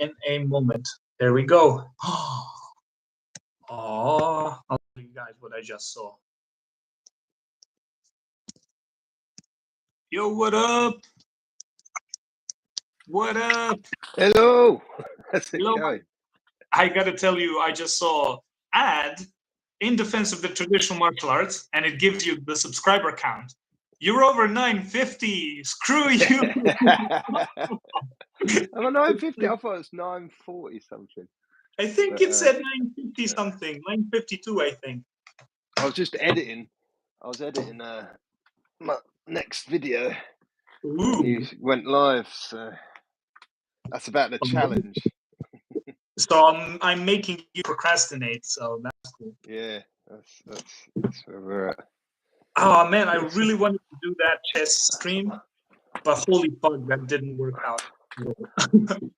in a moment. There we go. Oh, I'll tell you guys what I just saw. Yo, what up? What up? Hello. How's it Hello. going? I gotta tell you, I just saw ad in defense of the traditional martial arts, and it gives you the subscriber count. You're over 950. Screw you. I'm at 950. I thought it was 940 something. I think But, it said 950 something, 952, I think. I was just editing. I was editing my next video. And you Ooh. went live, so that's about the challenge. So I'm making you procrastinate, so that's cool. Yeah, that's where we're at. Oh man, I really wanted to do that chess stream, but holy fuck, that didn't work out.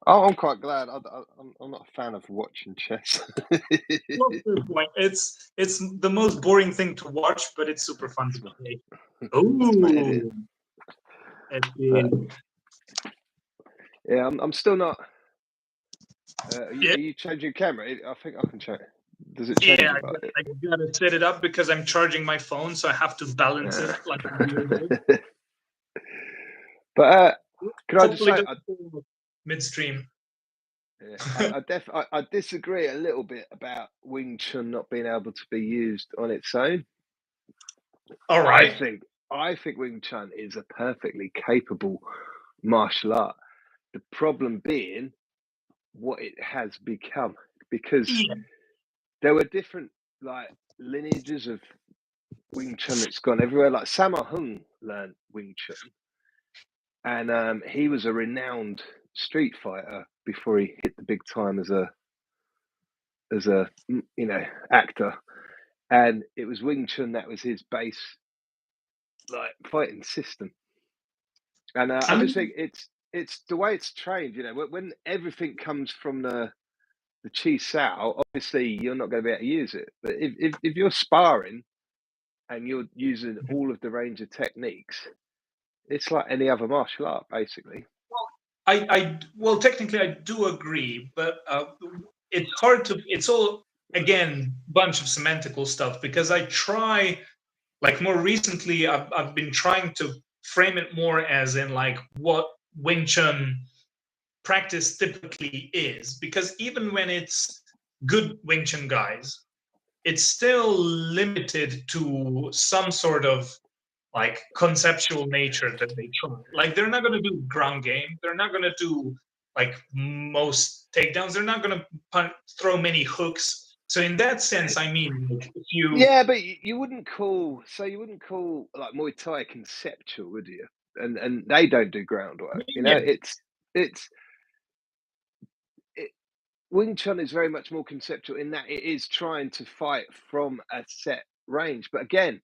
Oh, I'm quite glad. I'm not a fan of watching chess. What's the point? It's the most boring thing to watch, but it's super fun to play. Ooh. Yeah, I'm still not. Are Yeah. you changing your camera? I think I can change. Does it change? Yeah, I gotta set it up because I'm charging my phone, so I have to balance it like a weirdo. But can I just say, midstream? Yeah, I disagree a little bit about Wing Chun not being able to be used on its own. All right. I think Wing Chun is a perfectly capable martial art. The problem being what it has become, because there were different like lineages of Wing Chun that's gone everywhere. Like Sammo Hung learned Wing Chun, and he was a renowned street fighter before he hit the big time as a actor, and it was Wing Chun that was his base like fighting system. And I just think it's the way it's trained. When everything comes from the Chi Sao, obviously you're not going to be able to use it. But if you're sparring and you're using all of the range of techniques, it's like any other martial art, basically. Well, technically I do agree, but it's hard to. It's all again bunch of semantical stuff because I try, like more recently, I've been trying to frame it more as in like what Wing Chun practice typically is, because even when it's good Wing Chun guys, it's still limited to some sort of like conceptual nature that they try. Like they're not going to do ground game. They're not going to do like most takedowns. They're not going to throw many hooks. So in that sense, I mean, if you but you wouldn't call like Muay Thai conceptual, would you? And they don't do groundwork. It's Wing Chun is very much more conceptual in that it is trying to fight from a set range. But again,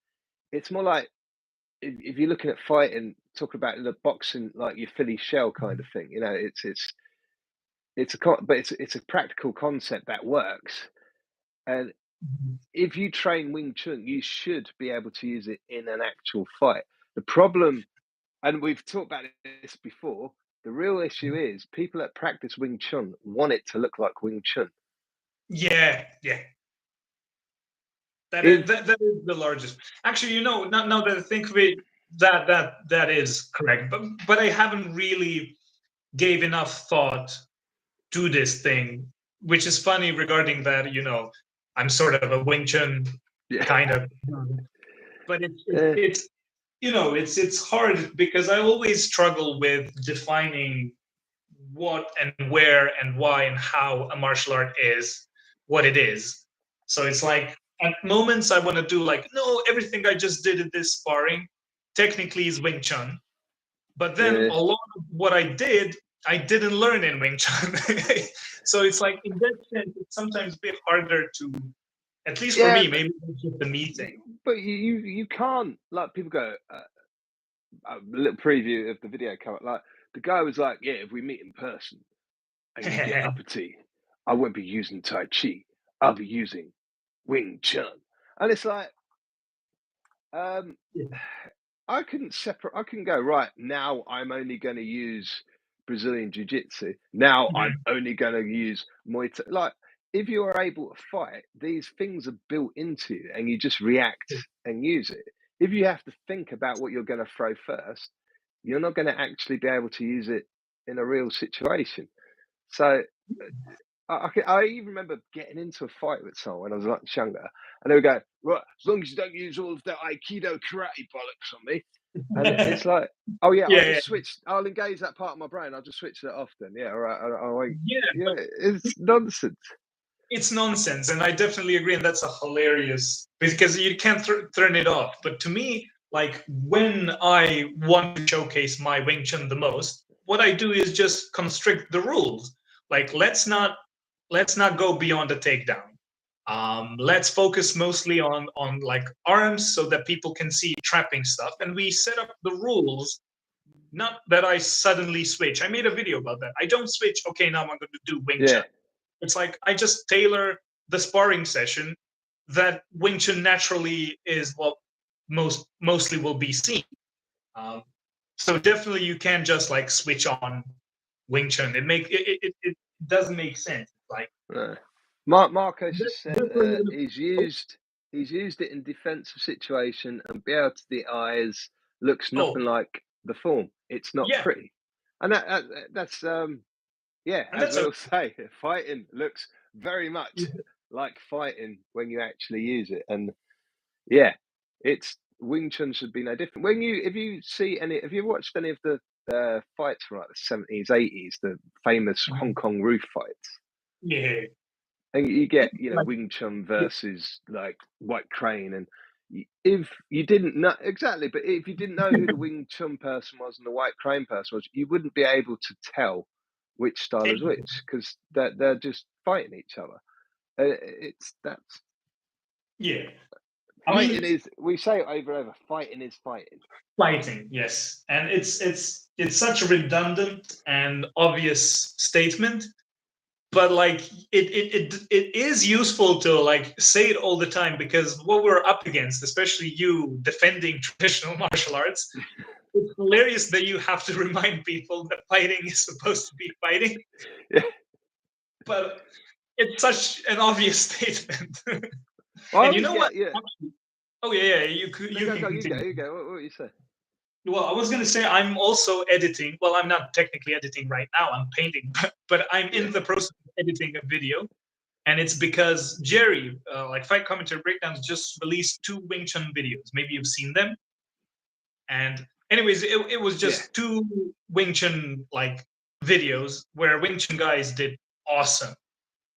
it's more like if you're looking at fighting, talk about the boxing, like your Philly shell kind of thing. It's a practical concept that works. And if you train Wing Chun, you should be able to use it in an actual fight. The problem, and we've talked about this before, the real issue is people that practice Wing Chun want it to look like Wing Chun. Yeah. That is the largest. Actually, now that I think of it, that is correct. But I haven't really gave enough thought to this thing, which is funny regarding that. I'm sort of a Wing Chun kind of, but it's hard because I always struggle with defining what and where and why and how a martial art is what it is. So it's like at moments I want to do like, no, everything I just did in this sparring technically is Wing Chun. But then a lot of what I didn't learn in Wing Chun. So it's like in that sense, it's sometimes a bit harder to, at least for me, maybe it's just the me thing. But you can't, like people go, a little preview of the video come up, like the guy was like, yeah, if we meet in person and you get uppity, I won't be using Tai Chi, I'll be using Wing Chun. And it's like, I couldn't go, right, now I'm only going to use Brazilian Jiu-Jitsu. Now Mhm. I'm only going to use Muay Thai. Like, if you are able to fight, these things are built into you, and you just react and use it. If you have to think about what you're going to throw first, you're not going to actually be able to use it in a real situation. So I even remember getting into a fight with someone when I was much younger, and they would go, right, as long as you don't use all of that Aikido karate bollocks on me. And it's like, oh yeah, I'll Yeah, yeah, just switch. I'll engage that part of my brain. I'll just switch it off then. Yeah, all right. yeah. Yeah, it's nonsense. It's nonsense, and I definitely agree, and that's a hilarious because you can't turn it off. But to me, like when I want to showcase my Wing Chun the most, what I do is just constrict the rules. Like let's not go beyond the takedown. Let's focus mostly on like arms so that people can see trapping stuff, and we set up the rules. Not that I suddenly switch. I made a video about that. I don't switch. Okay, now I'm going to do Wing Chun. Yeah, It's like I just tailor the sparring session that Wing Chun naturally is what mostly will be seen. Um, so definitely you can't just like switch on Wing Chun. It doesn't make sense. Like no. Marcos has said he's used it in defensive situation, and be able to the eyes looks oh nothing like the form. It's not yeah, pretty, and that's yeah, and as that's we okay. all say, fighting looks very much like fighting when you actually use it. And yeah, it's Wing Chun should be no different. If you see any, have you watched any of the fights from like the 70s, 80s, the famous Hong Kong roof fights? Yeah, And you get, like Wing Chun versus like White Crane, and if you didn't know exactly, but if you didn't know who the Wing Chun person was and the White Crane person was, you wouldn't be able to tell which style is which, because they're just fighting each other. It's that's yeah. I fighting mean, is, we say it over and over, fighting is fighting. fighting, yes, and it's such a redundant and obvious statement, but like it is useful to like say it all the time because what we're up against, especially you defending traditional martial arts, it's hilarious that you have to remind people that fighting is supposed to be fighting, Yeah. but it's such an obvious statement. I And you always know what? get, yeah. Oh yeah, yeah. You No, you go, can go, you go, continue. you go. What you say? Well, I was going to say I'm also editing. Well, I'm not technically editing right now. I'm painting, but I'm Yeah. in the process of editing a video, and it's because Jerry, like Fight Commentary Breakdowns, just released 2 Wing Chun videos. Maybe you've seen them. And anyways, it was Yeah. just 2 Wing Chun like videos where Wing Chun guys did awesome,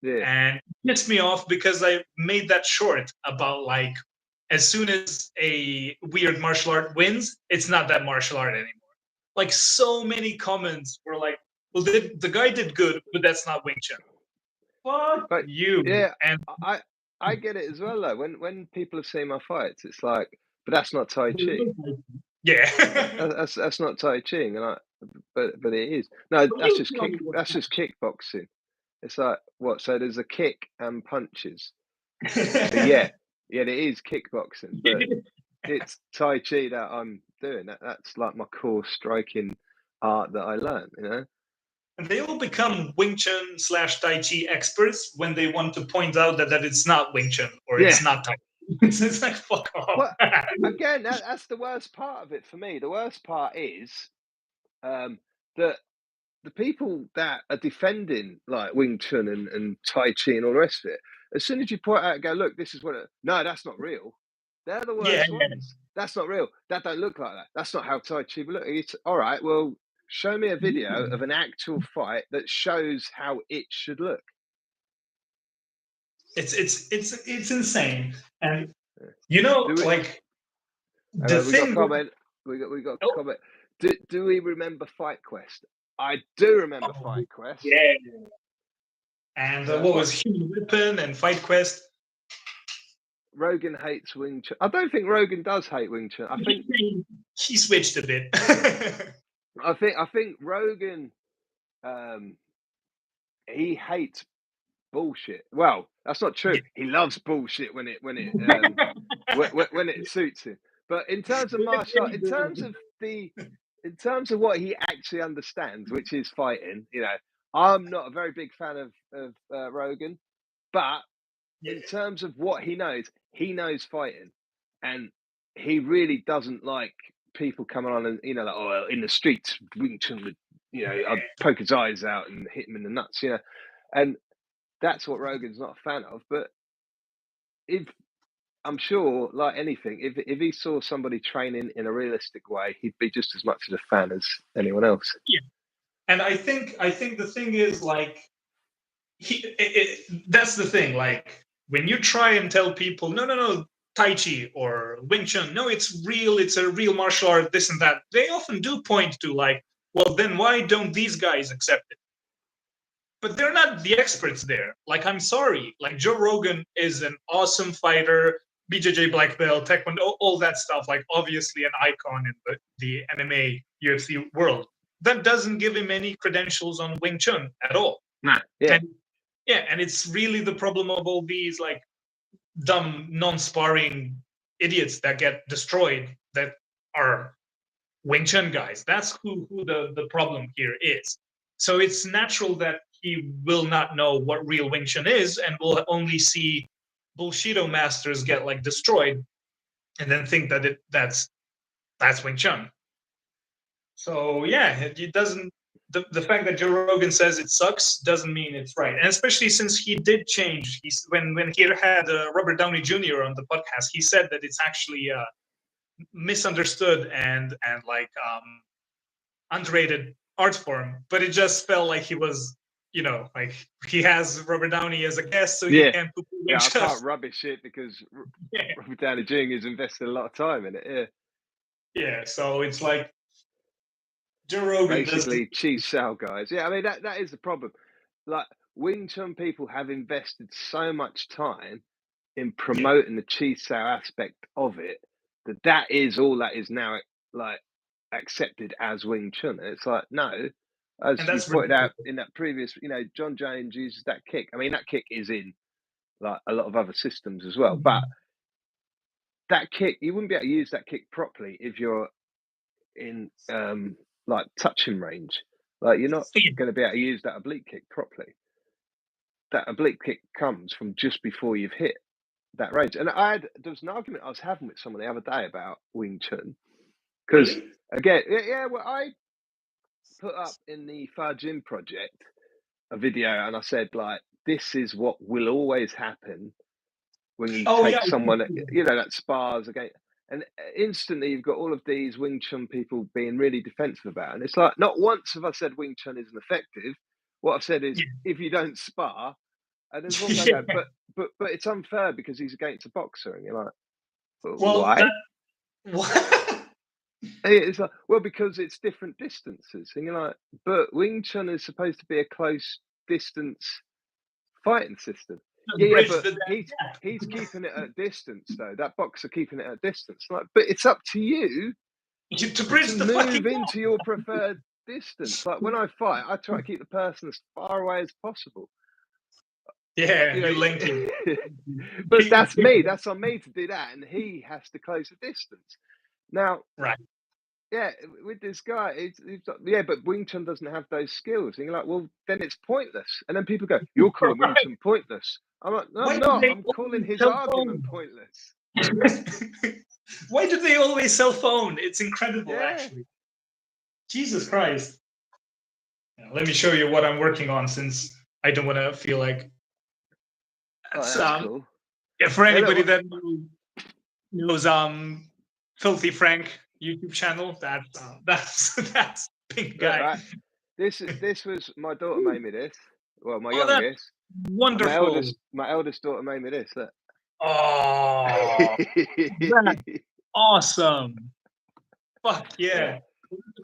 Yeah. and it pissed me off because I made that short about like as soon as a weird martial art wins, it's not that martial art anymore. Like so many comments were like, "Well, the guy did good, but that's not Wing Chun." Fuck But you! yeah, And I get it as well though. When people have seen my fights, it's like, but that's not Tai Chi. yeah, That's not Tai Chi, and but it is. No, but that's you just tell me what's that's just kickboxing. It's like what? So there's a kick and punches. So next. yeah, yeah, it is kickboxing, but it's Tai Chi that I'm doing. That's like my core striking art that I learned. And they will become Wing Chun / Tai Chi experts when they want to point out that it's not Wing Chun or Yeah. it's not Tai Chi. It's like fuck off. Well, again, that's the worst part of it for me. The worst part is that the people that are defending like Wing Chun and Tai Chi and all the rest of it, as soon as you point out and go, look, this is what no, that's not real. They're the Yeah, worst ones. That's not real. That don't look like that. That's not how Tai Chi would look. It's all right. Well, show me a video yeah. of an actual fight that shows how it should look. It's insane. And Yeah. you know, Do we? like Hang the on, we got a thing with comment. We got a oh, comment. Do we remember Fight Quest? I do remember oh, Fight Quest. yeah. And what What was Human Weapon and Fight Quest? Rogan hates Wing Chun. I don't think Rogan does hate Wing Chun. He switched a bit. I think Rogan he hates bullshit. Well, that's not true. Yeah. He loves bullshit when it suits him. But in terms of martial art, in terms of the in terms of what he actually understands, which is fighting, I'm not a very big fan of Rogan, but Yeah. in terms of what he knows fighting, and he really doesn't like people coming on and like, oh, in the streets, Wing Chun would, I'd poke his eyes out and hit him in the nuts, and that's what Rogan's not a fan of. But if I'm sure, like anything, if he saw somebody training in a realistic way, he'd be just as much of a fan as anyone else. Yeah. And I think the thing is, like, that's the thing. Like, when you try and tell people, no, Tai Chi or Wing Chun, no, it's real, it's a real martial art, this and that, they often do point to, like, well, then why don't these guys accept it? But they're not the experts there. Like, I'm sorry. Like, Joe Rogan is an awesome fighter, BJJ black belt, Taekwondo, all that stuff. Like, obviously an icon in the MMA UFC world. That doesn't give him any credentials on Wing Chun at all. Nah, yeah. And it's really the problem of all these, like, dumb, non-sparring idiots that get destroyed that are Wing Chun guys. That's who the problem here is. So it's natural that he will not know what real Wing Chun is and will only see Bullshido masters get, like, destroyed and then think that that's Wing Chun. So yeah, it doesn't. The fact that Joe Rogan says it sucks doesn't mean it's right, and especially since he did change. When he had Robert Downey Jr. on the podcast, he said that it's actually misunderstood and like underrated art form, but it just felt like he was, like, he has Robert Downey as a guest, so he can't put I can't rubbish it because Robert Downey Jr. has invested a lot of time in it. Yeah, so it's like Joe Rogan basically Chi Sao guys. Yeah, I mean that is the problem. Like, Wing Chun people have invested so much time in promoting the Chi Sao aspect of it that is all that is now, like, accepted as Wing Chun. And it's like, no, as you pointed out in that previous, John Jones uses that kick. I mean, that kick is in, like, a lot of other systems as well, but that kick, you wouldn't be able to use that kick properly if you're in like touching range. Like, you're not going to be able to use that oblique kick properly. That oblique kick comes from just before you've hit that range. And there was an argument I was having with someone the other day about Wing Chun, because again, well, I put up in the Far Gym project a video and I said, like, this is what will always happen when you take someone that spars against, and instantly you've got all of these Wing Chun people being really defensive about it. And it's like, not once have I said Wing Chun isn't effective. What I've said is, if you don't spar, and there's one guy going, but it's unfair because he's against a boxer, and you're like, well, why? It's like, well, because it's different distances, and you're like, but Wing Chun is supposed to be a close distance fighting system. Yeah, but he's keeping it at distance, though. That boxer keeping it at distance. Like, but it's up to you to bridge the move into your preferred distance. Like, when I fight, I try to keep the person as far away as possible. Yeah, you're linking. But that's me. That's on me to do that, and he has to close the distance. Now, yeah, with this guy, but Wing Chun doesn't have those skills. And you're like, well, then it's pointless. And then people go, you're calling Wing Chun pointless. I'm like, no, I'm not. I'm calling his argument pointless. Why do they always cell phone? It's incredible, actually. Jesus Christ. Let me show you what I'm working on, since I don't want to feel like... that's cool. Yeah, for anybody that knows Filthy Frank YouTube channel, that's Pink Guy. Right. This was my daughter made me this. Well, my youngest. Wonderful. My eldest daughter made me this. Look. Oh, that's awesome! Fuck yeah.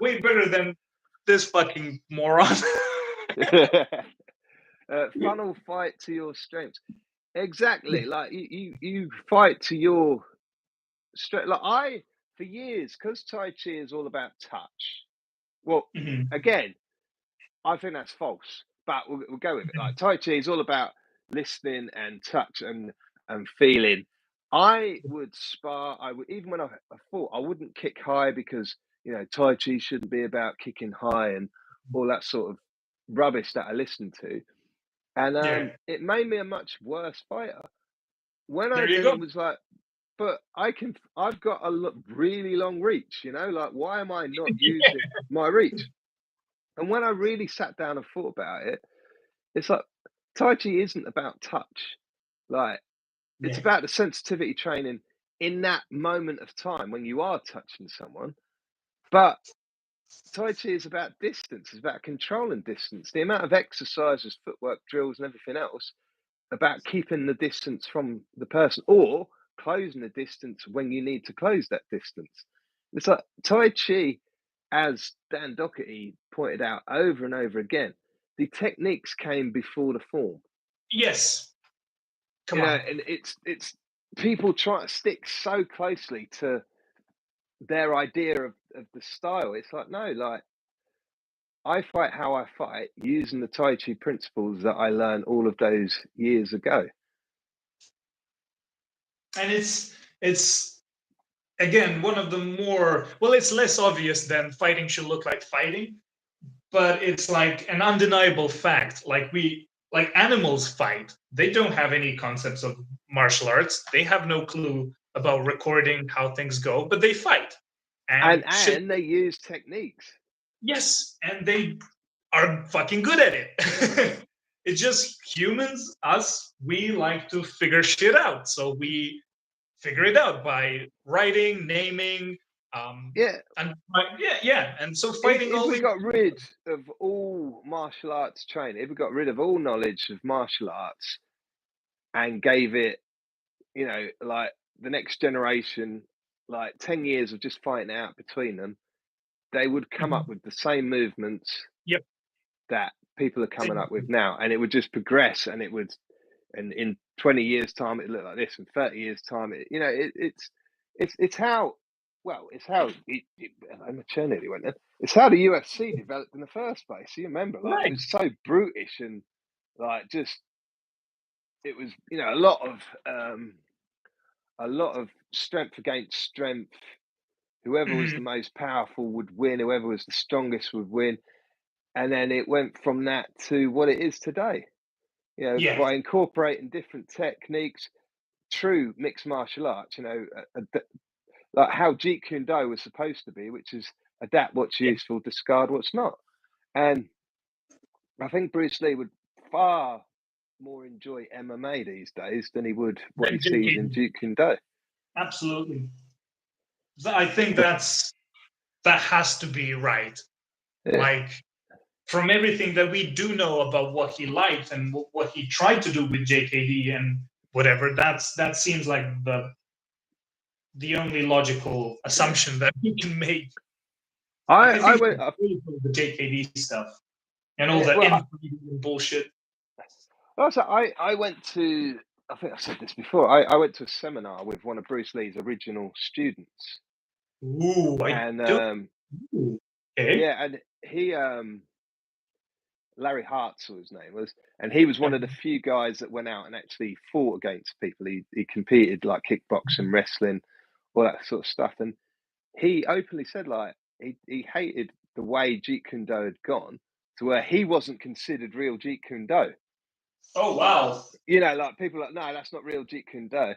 Way better than this fucking moron. Funnel fight to your strengths. Exactly. Like, you fight to your strength. Like, for years, because Tai Chi is all about touch. Well, again, I think that's false, but we'll go with it. Like, Tai Chi is all about listening and touch and feeling. I would spar. Even when I fought, I wouldn't kick high because, Tai Chi shouldn't be about kicking high and all that sort of rubbish that I listened to. And Yeah. it made me a much worse fighter. When I There you go. then was like, but I've got a really long reach, like why am I not using my reach? And when I really sat down and thought about it, it's like Tai Chi isn't about touch. Like it's Yeah. about the sensitivity training in that moment of time when you are touching someone. But Tai Chi is about distance, it's about controlling distance. The amount of exercises, footwork, drills, and everything else about keeping the distance from the person or closing the distance when you need to close that distance. It's like Tai Chi, as Dan Doherty pointed out over and over again, the techniques came before the form. Yes. Come on. And it's people try to stick so closely to their idea of the style. It's like, no, like I fight how I fight using the Tai Chi principles that I learned all of those years ago. And it's again one of the more, well, it's less obvious than fighting should look like fighting, but it's like an undeniable fact. Like animals fight. They don't have any concepts of martial arts. They have no clue about recording how things go, but they fight. And And they use techniques. yes, and they are fucking good at it. It's just humans, us, we like to figure shit out. So we figure it out by writing, naming, Yeah. and yeah. And so fighting If all we these. got rid of all martial arts training, if we got rid of all knowledge of martial arts and gave it, like the next generation, like 10 years of just fighting out between them, they would come up Mhm. with the same movements Yep. that people are coming up with now, and it would just progress, and in 20 years time it'd look like this, in 30 years time it's how maternity went then. It's how the UFC developed in the first place. You remember, like it Right. was so brutish and like just it was a lot of strength against strength. Whoever was the Mhm. most powerful would win, whoever was the strongest would win. And then it went from that to what it is today. Yeah. By incorporating different techniques, true mixed martial arts, like how Jeet Kune Do was supposed to be, which is adapt what's Yeah. useful, discard what's not. And I think Bruce Lee would far more enjoy MMA these days than he would what he Then sees in JKD. Jeet Kune Do. Absolutely. I think that has to be right. Yeah. Like from everything that we do know about what he liked and what he tried to do with JKD and whatever, that seems like the only logical assumption that we can make. Like I I think went, the JKD stuff and all yeah, the well, inbreeding bullshit. also, I went to, I think I said this before, I went to a seminar with one of Bruce Lee's original students. Ooh, I And don't. Ooh, okay. yeah, and he, Larry Hartzell, his name was, and he was one of the few guys that went out and actually fought against people. He competed like kickboxing, wrestling, all that sort of stuff. And he openly said like he hated the way Jeet Kune Do had gone to where he wasn't considered real Jeet Kune Do. Oh wow. Like people are like, no, that's not real Jeet Kune Do.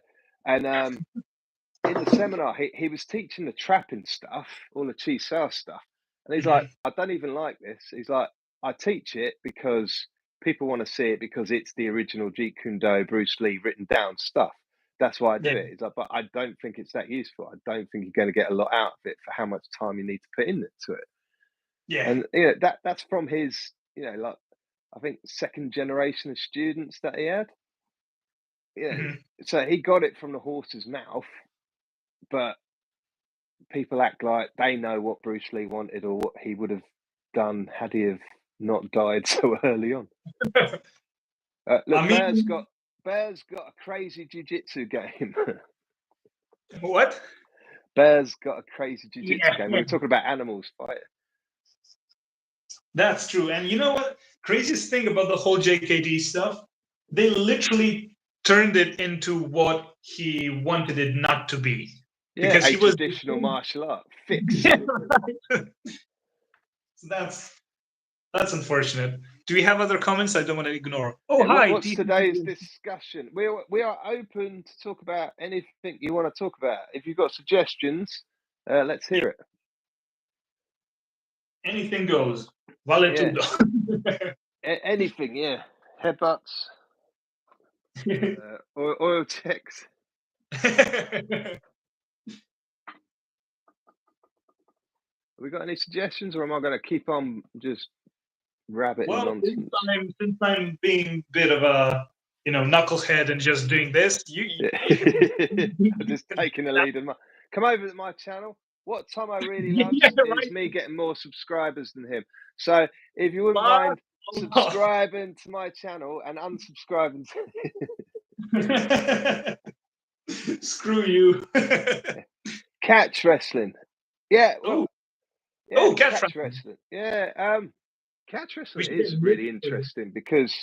And in the seminar, he was teaching the trapping stuff, all the Chi Sao stuff. And he's like, Mhm. I don't even like this. He's like, I teach it because people want to see it because it's the original Jeet Kune Do, Bruce Lee written down stuff. That's why I do Yeah. it. He's like, but I don't think it's that useful. I don't think you're going to get a lot out of it for how much time you need to put into it. Yeah. And that's from his, like I think second generation of students that he had. Mhm. So he got it from the horse's mouth, but people act like they know what Bruce Lee wanted or what he would have done had he have not died so early on. I Look, mean, Bear's got a crazy jiu-jitsu game. what? Bear's got a crazy jiu-jitsu Yeah, game. We were talking about animals fighting. that's true. And you know what? Craziest thing about the whole JKD stuff, they literally turned it into what he wanted it not to be. Yeah, because a he was traditional martial art fix. Yeah, right. So that's unfortunate. Do we have other comments? I don't want to ignore. Oh, hi. What's today's discussion? We are open to talk about anything you want to talk about. If you've got suggestions, let's hear it. Anything goes. Vale Yeah. tudo. Anything, yeah. Headbutts, oil checks. Have we got any suggestions, or am I going to keep on just rabbiting nonsense? Since I'm being a bit of a knucklehead and just doing this, I'm just taking the lead. Come over to my channel. What Tom I really loves is me getting more subscribers than him. So if you wouldn't mind subscribing to my channel and unsubscribing to screw you. Catch wrestling. Yeah. Well, catch wrestling. Yeah. Catch wrestling is really interesting because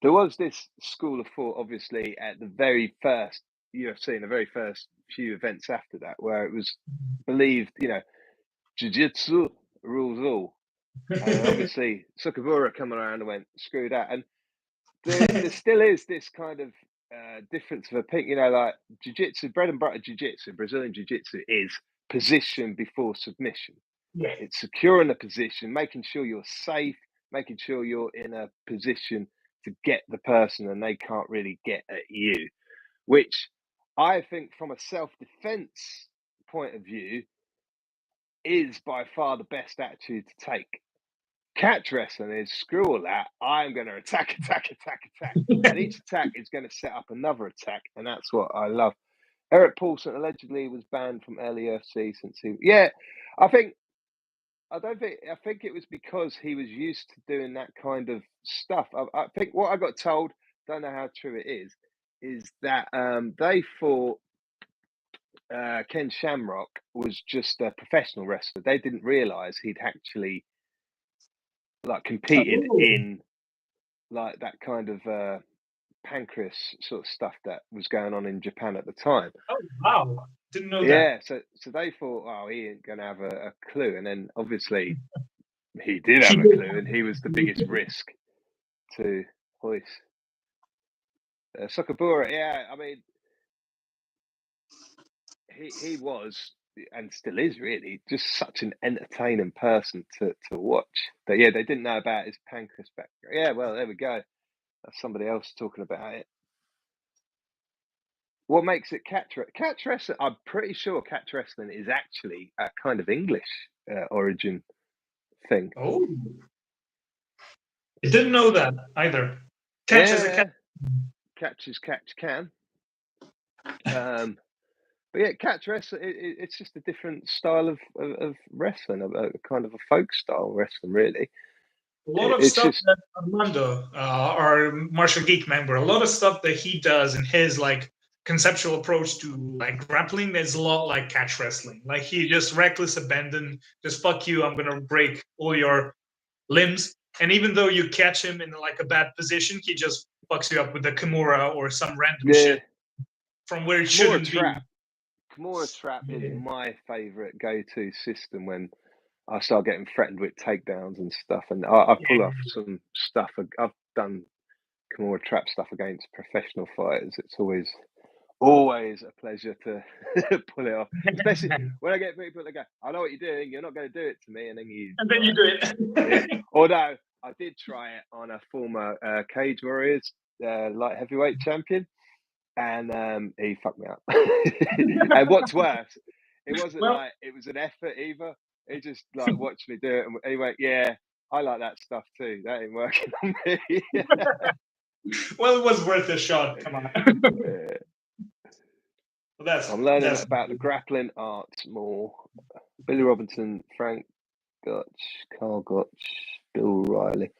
there was this school of thought, obviously, at the very first UFC, in the very first few events after that, where it was believed, jiu-jitsu rules all. And obviously, Sukabura come around and went, screw that. And there still is this kind of difference of opinion, like jiu-jitsu, bread and butter jiu-jitsu, Brazilian jiu-jitsu is position before submission. Yeah. It's securing the position, making sure you're safe, making sure you're in a position to get the person and they can't really get at you, which I think from a self-defense point of view is by far the best attitude to take. Catch wrestling is screw all that. I'm going to attack. And each attack is going to set up another attack. And that's what I love. Eric Paulson allegedly was banned from LAFC since I think it was because he was used to doing that kind of stuff. I think what I got told, don't know how true it is that they thought Ken Shamrock was just a professional wrestler. They didn't realize he'd actually competed in like that kind of pancreas sort of stuff that was going on in Japan at the time. Oh wow. Didn't know that. Yeah, so they thought, oh, he ain't gonna have a clue, and then obviously he did have a clue, and he was the biggest risk to Royce. Sukabura, yeah, I mean, he was and still is really just such an entertaining person to watch. But yeah, they didn't know about his pancreas background. Yeah, well, there we go. That's somebody else talking about it. What makes it catch wrestling? I'm pretty sure catch wrestling is actually a kind of English origin thing. Oh, I didn't know that either. Catch as a catch. Catch as catch can. But yeah, catch wrestling. It's just a different style of wrestling, a kind of a folk style wrestling, really. A lot of stuff that Armando, our Martial Geek member, a lot of stuff that he does in his like conceptual approach to like grappling is a lot like catch wrestling. Like he just reckless abandon, just fuck you, I'm gonna break all your limbs. And even though you catch him in like a bad position, he just fucks you up with a Kimura or some random shit from where it shouldn't be. Kimura trap is my favorite go-to system when I start getting threatened with takedowns and stuff, and I pull off some stuff. I've done Kimura trap stuff against professional fighters. It's always a pleasure to pull it off, especially when I get people that go, "I know what you're doing. You're not going to do it to me," and then you do it. Yeah. Although I did try it on a former Cage Warriors light heavyweight champion, and he fucked me up. And what's worse, it wasn't like it was an effort either. He just like watched me do it, and he went, "Yeah, I like that stuff too. That ain't working on me." Well, it was worth a shot. Come on. I'm learning about the grappling arts more. Billy Robinson, Frank Gotch, Carl Gotch, Bill Riley.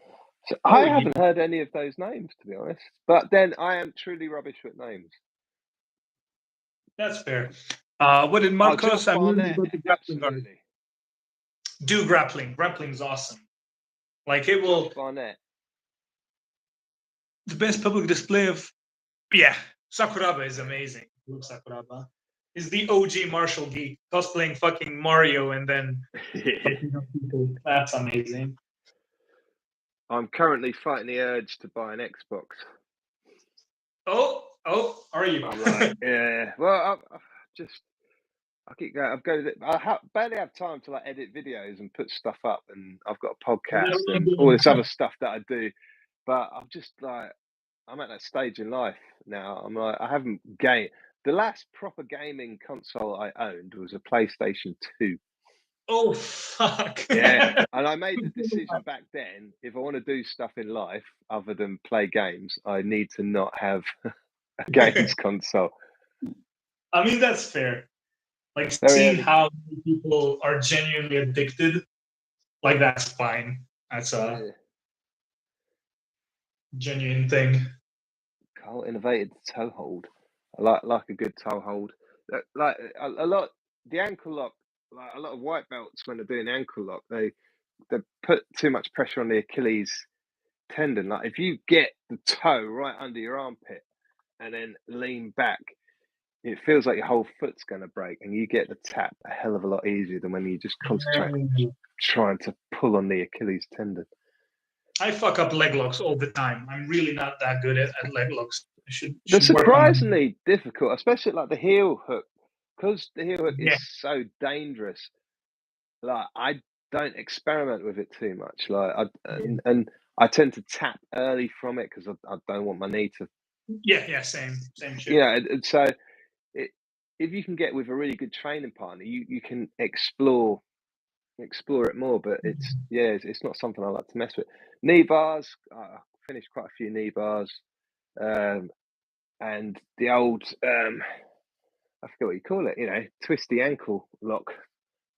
So I haven't heard any of those names, to be honest. But then I am truly rubbish with names. That's fair. What did Marcos? Absolutely. Do grappling. Grappling's awesome. Like it will. Barnett. The best public display of Sakuraba is amazing. Sakuraba. He's the OG martial geek, cosplaying fucking Mario and then fucking up people. That's amazing. I'm currently fighting the urge to buy an Xbox. Oh, are you? I'm like, yeah. Well, I keep going. I'm going. Barely have time to like edit videos and put stuff up, and I've got a podcast and all this other stuff that I do. But I'm just like, I'm at that stage in life now. I'm like, I haven't gamed. The last proper gaming console I owned was a PlayStation 2. Oh fuck. Yeah, and I made the decision back then, if I want to do stuff in life other than play games, I need to not have a games console. I mean, that's fair. Like Very seeing early. how many people are genuinely addicted, like that's fine. That's a Yeah. genuine thing. Carl innovated the toe hold. I like a good toe hold. Like a lot, the ankle lock. Like a lot of white belts when they're doing ankle lock, they put too much pressure on the Achilles tendon. Like if you get the toe right under your armpit and then lean back, it feels like your whole foot's going to break, and you get the tap a hell of a lot easier than when you just concentrate trying to pull on the Achilles tendon. I fuck up leg locks all the time. I'm really not that good at leg locks. They're surprisingly difficult, especially like the heel hook, because the heel hook is so dangerous. Like I don't experiment with it too much. Like and I tend to tap early from it because I don't want my knee to. Yeah, same shit. You know, and so if you can get with a really good training partner, you can explore it more. But it's not something I like to mess with. Knee bars, I finished quite a few knee bars, and the old I forget what you call it. You know, twisty ankle lock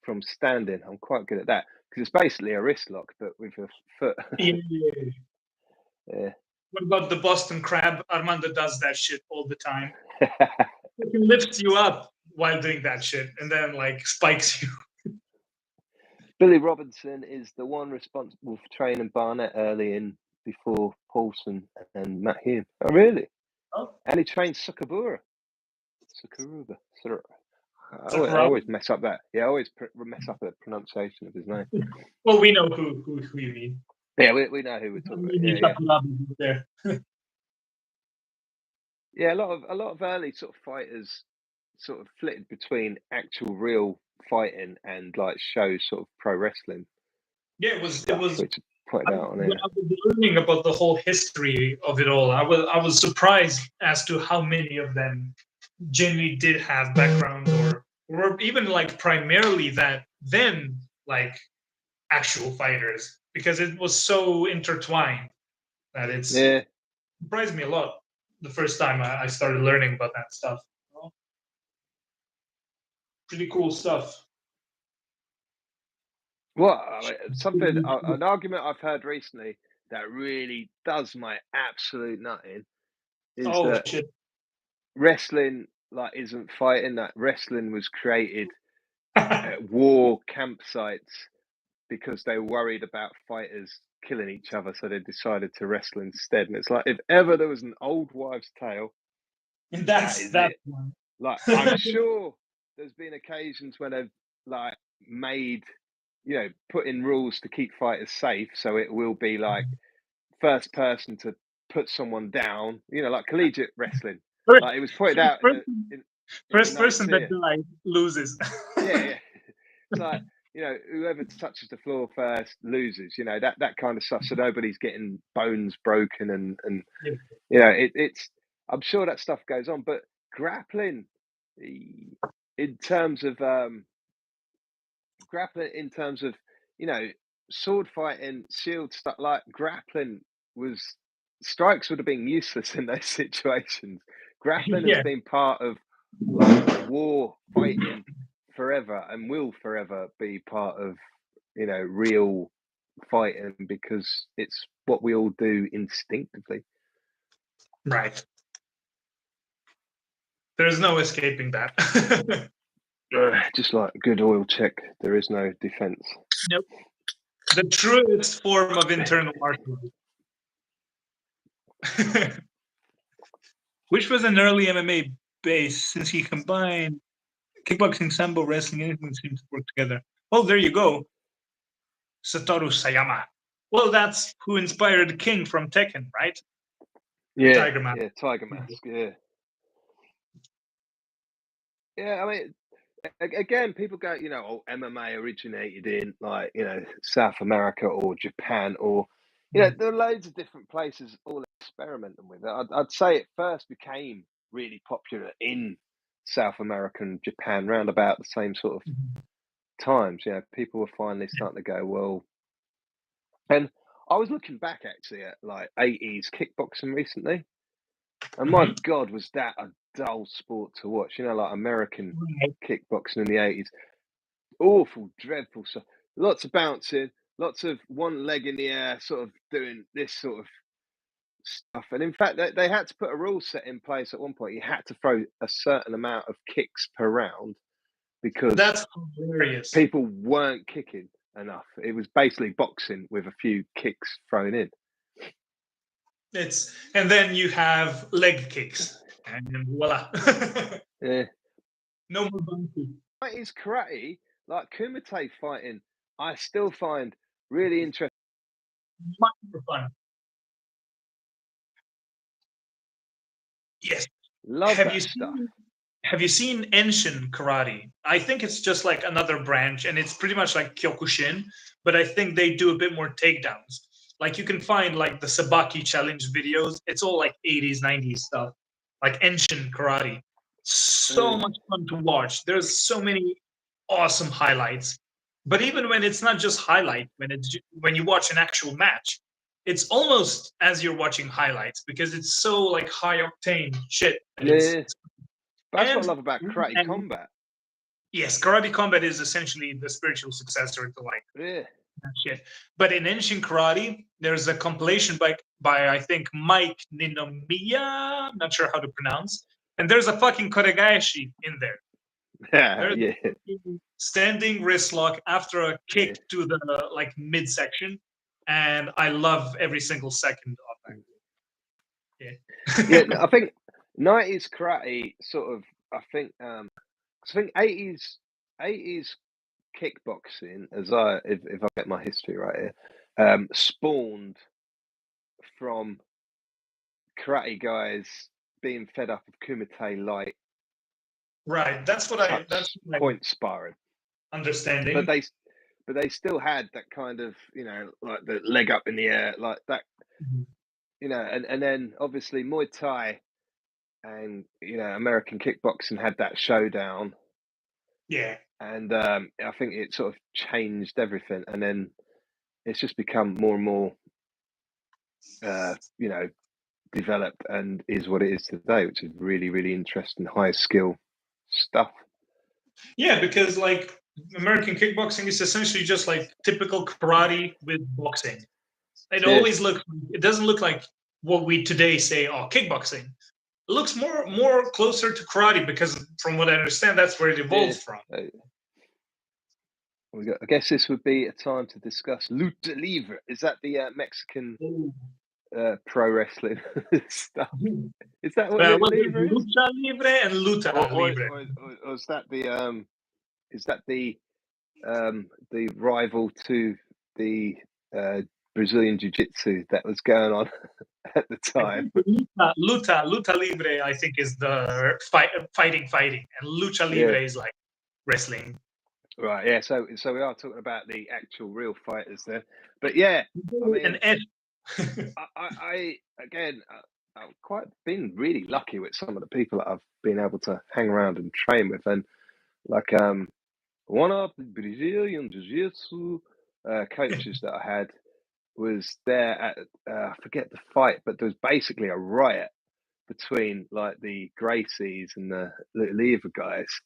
from standing. I'm quite good at that because it's basically a wrist lock, but with a foot. Yeah. What about the Boston Crab? Armando does that shit all the time. He lifts you up while doing that shit and then like spikes you. Billy Robinson is the one responsible for training Barnett early in before Paulson and Matt Hume. Oh, really? Oh. And he trained Sukaruba. I always mess up that. Yeah, I always mess up the pronunciation of his name. Well, we know who you mean. Yeah, we know who we're talking about. Yeah, a lot of early sort of fighters sort of flitted between actual real fighting and like show sort of pro wrestling. Yeah, it was which pointed out on when I was learning about the whole history of it all, I was surprised as to how many of them genuinely did have background or even like primarily that then like actual fighters, because it was so intertwined that it surprised me a lot the first time I started learning about that stuff. Pretty cool stuff. Well, something an argument I've heard recently that really does my absolute nutting is that shit. Wrestling like isn't fighting. That wrestling was created at war campsites because they were worried about fighters killing each other, so they decided to wrestle instead. And it's like, if ever there was an old wives' tale, that's that one. Like I'm sure there's been occasions when they've like made, you know, put in rules to keep fighters safe, so it will be like first person to put someone down, you know, like collegiate wrestling. Like it was pointed out first person that dies loses. Yeah. It's like, you know, whoever touches the floor first loses, you know, that kind of stuff. So nobody's getting bones broken and you know, it's I'm sure that stuff goes on, but grappling in terms of you know, sword fighting, shield stuff, like grappling strikes would have been useless in those situations. Grappling has been part of like war fighting forever and will forever be part of, you know, real fighting because it's what we all do instinctively. Right. There's no escaping that. Just like a good oil check, there is no defense. Nope. The truest form of internal martial art. Which was an early MMA base, since he combined Kickboxing, sambo, wrestling, anything seems to work together. Well, there you go. Satoru Sayama. Well, that's who inspired King from Tekken, right? Yeah, Tiger Mask. yeah, Tiger Mask. Yeah, yeah. I mean, again, people go, oh, MMA originated in like South America or Japan, or there are loads of different places all experimenting with it. I'd say it first became really popular in South America and Japan round about the same sort of times. People were finally starting to go, well. And I was looking back actually at like 80s kickboxing recently, and my God, was that a dull sport to watch? Like American kickboxing in the 80s. Awful, dreadful stuff. Lots of bouncing, lots of one leg in the air, sort of doing this sort of stuff. And in fact, they had to put a rule set in place at one point. You had to throw a certain amount of kicks per round because That's hilarious. people weren't kicking enough. It was basically boxing with a few kicks thrown in. And then you have leg kicks, and voila. Yeah. No more bumpy. It is karate, like Kumite fighting. I still find really interesting. Much more fun. Yes. Love Have that you stuff. Have you seen Enshin karate? I think it's just like another branch, and it's pretty much like Kyokushin, but I think they do a bit more takedowns. Like you can find like the Sabaki challenge videos. It's all like 80s, 90s stuff. Like Enshin karate. So much fun to watch. There's so many awesome highlights. But even when it's not just highlight, when you watch an actual match, it's almost as you're watching highlights because it's so like high octane shit. Yeah. That's what I love about Karate Combat. Yes, Karate Combat is essentially the spiritual successor to like that shit. But in Enshin Karate, there's a compilation by I think Mike Ninomiya. I'm not sure how to pronounce. And there's a fucking koregaeshi in there. Yeah. Standing wrist lock after a kick to the like midsection, and I love every single second of that. Yeah, I think 90s karate sort of. I think 80s kickboxing, if I get my history right here, spawned from karate guys being fed up of Kumite light. Right, that's point sparring understanding. But they still had that kind of like the leg up in the air like that, and then obviously Muay Thai and American kickboxing had that showdown. Yeah. And I think it sort of changed everything, and then it's just become more and more developed and is what it is today, which is really, really interesting, high skill stuff. Yeah, because like American kickboxing is essentially just like typical karate with boxing. It doesn't look like what we today say, kickboxing. It looks more closer to karate because from what I understand, that's where it evolved from. I guess this would be a time to discuss lucha libre. Is that the Mexican pro wrestling stuff? Is that what libre is? Lucha libre and luta libre. Or is that the rival to the Brazilian jiu-jitsu that was going on at the time? Luta libre, I think, is the fighting, and lucha libre is like wrestling. Right, yeah. So we are talking about the actual real fighters there, but yeah, I mean, I've quite been really lucky with some of the people that I've been able to hang around and train with, and like one of the Brazilian jiu-jitsu coaches that I had was there at I forget the fight, but there was basically a riot between like the Gracies and the Libre guys.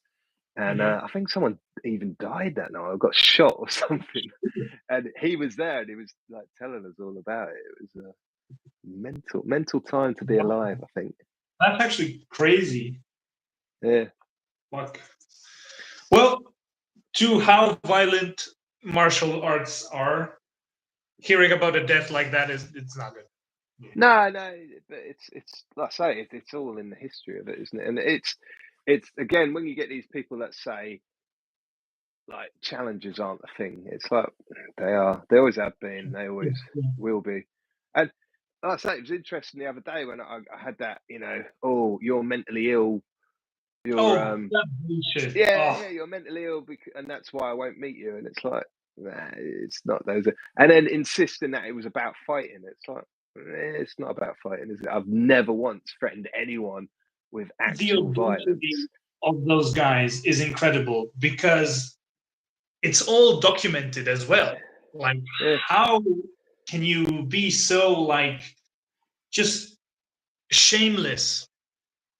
And I think someone even died that night or got shot or something. And he was there and he was like telling us all about it. It was a mental time to be alive, I think. That's actually crazy. Yeah. Fuck. Well, to how violent martial arts are, hearing about a death like that it's not good. No, but it's like I say, it's all in the history of it, isn't it? And it's it's again when you get these people that say like challenges aren't a thing. It's like they are. They always have been. They always will be. And like I say, it was interesting the other day when I had that. Oh, you're mentally ill. You're Oh, that bullshit. yeah, Oh, you're mentally ill, and that's why I won't meet you. And it's like, nah, it's not those. And then insisting that it was about fighting. It's like, it's not about fighting, is it? I've never once threatened anyone with the actual audacity violence. of those guys is incredible because it's all documented as well. Like, Yeah, how can you be so like just shameless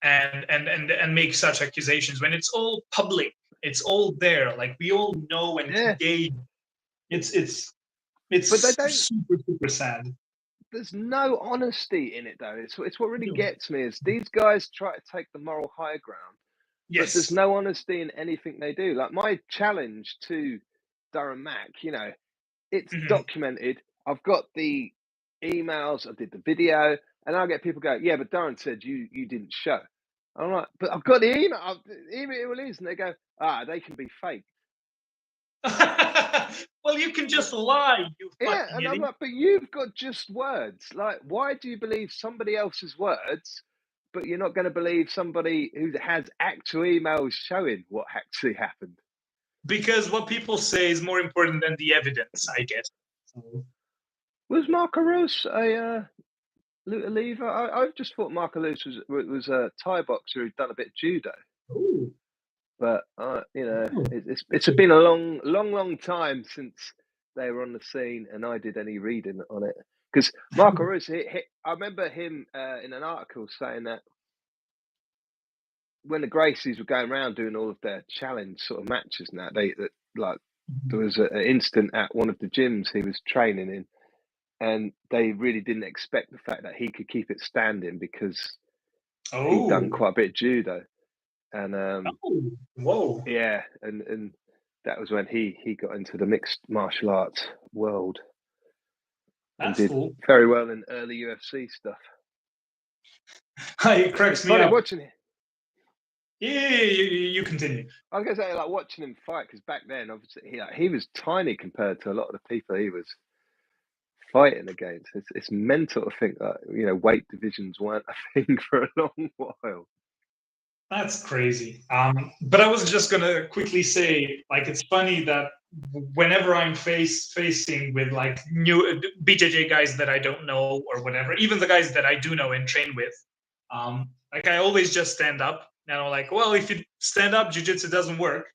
and make such accusations when it's all public? It's all there. Like we all know and can yeah, gauge. It's but they don't. super sad. There's no honesty in it, though. It's what really No. gets me is these guys try to take the moral high ground, but there's Yes. no honesty in anything they do. Like my challenge to Durham Mac, it's Mhm. documented. I've got the emails, I did the video, and I get people go, "Yeah, but Darren said you didn't show." I'm like, "But I've got the email. Email is," and they go, they can be fake. Well, you can just lie, you Yeah, fucking and I'm idiot. like, "But you've got just words. Like, why do you believe somebody else's words, but you're not going to believe somebody who has actual emails showing what actually happened?" Because what people say is more important than the evidence, I guess. So, Was Marco Rose a lever? I've just thought Marco Lewis was a Thai boxer who'd done a bit of judo. ooh, But ooh. it's been a long time since they were on the scene, and I did any reading on it. Because Marco Ruiz, I remember him in an article saying that when the Gracies were going around doing all of their challenge sort of matches, and like there was an instant at one of the gyms he was training in, and they really didn't expect the fact that he could keep it standing because he'd done Oh, quite a bit of judo, and oh, whoa, yeah, and that was when he got into the mixed martial arts world and that's did cool. very well in early UFC stuff. It It's cracks me funny up. watching it. Yeah, you continue. I was gonna say like watching him fight because back then, obviously, he was tiny compared to a lot of the people he was fighting against. It's mental to think that weight divisions weren't a thing for a long while. That's crazy. But I was just gonna quickly say, like, it's funny that whenever I'm facing with like new BJJ guys that I don't know or whatever, even the guys that I do know and train with, like I always just stand up and I'm like, well, if you stand up, jujitsu doesn't work.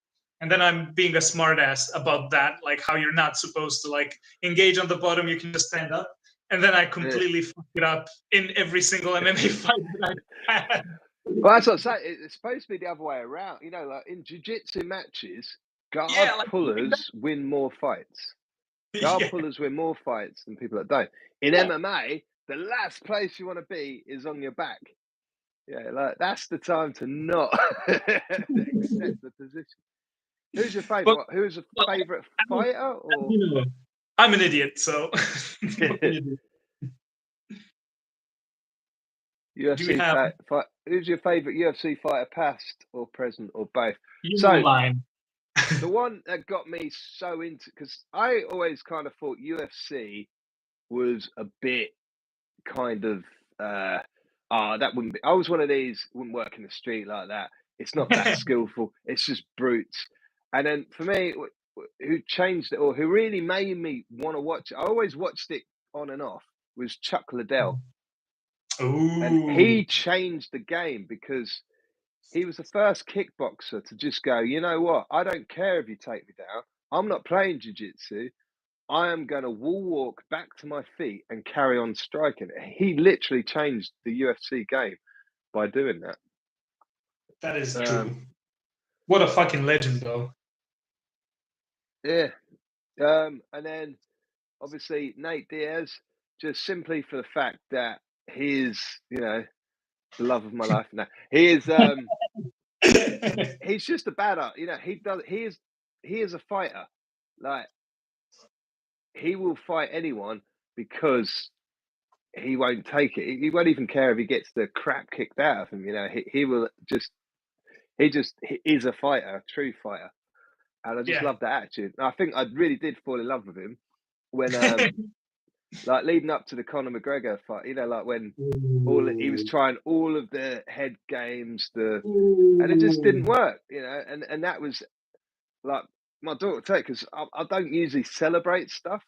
And then I'm being a smartass about that, like how you're not supposed to like engage on the bottom, you can just stand up. And then I Yeah. completely fuck it up in every single MMA fight that I've had. Well, that's what I'm saying. It's supposed to be the other way around. Like in jiu-jitsu matches, guard Yeah, like pullers win more fights. Guard yeah. pullers win more fights than people that don't. In Yeah. MMA, the last place you want to be is on your back. Yeah, like that's the time to not accept the position. Who's your Well, favorite? Who's a well, favorite mean, fighter? Or you know, I'm an idiot, so what can you do? Do we UFC have fight? Who's your favorite UFC fighter, past or present or both? your So line? the one that got me so into because I always kind of thought UFC was a bit kind of that wouldn't be. I was one of these wouldn't work in the street like that. It's not that skillful. It's just brutes. And then for me, who changed it or who really made me want to watch it? I always watched it on and off. Was Chuck Liddell, and Ooh, he changed the game because he was the first kickboxer to just go. You know what? I don't care if you take me down. I'm not playing jiu-jitsu. I am going to wall walk back to my feet and carry on striking. He literally changed the UFC game by doing that. that is Um, true. What a fucking legend, though. yeah. And then obviously Nate Diaz, just simply for the fact that he is, the love of my life. Now he is. He's just a badass. He does. He is a fighter. Like he will fight anyone because he won't take it. He won't even care if he gets the crap kicked out of him. He will just he is a fighter, a true fighter, and I just Yeah. love that attitude. And I think I really did fall in love with him when like leading up to the Conor McGregor fight. You know, like when he was Ooh. trying all of the head games, and it just didn't Ooh. work. You know, and that was like my daughter take because I don't usually celebrate stuff,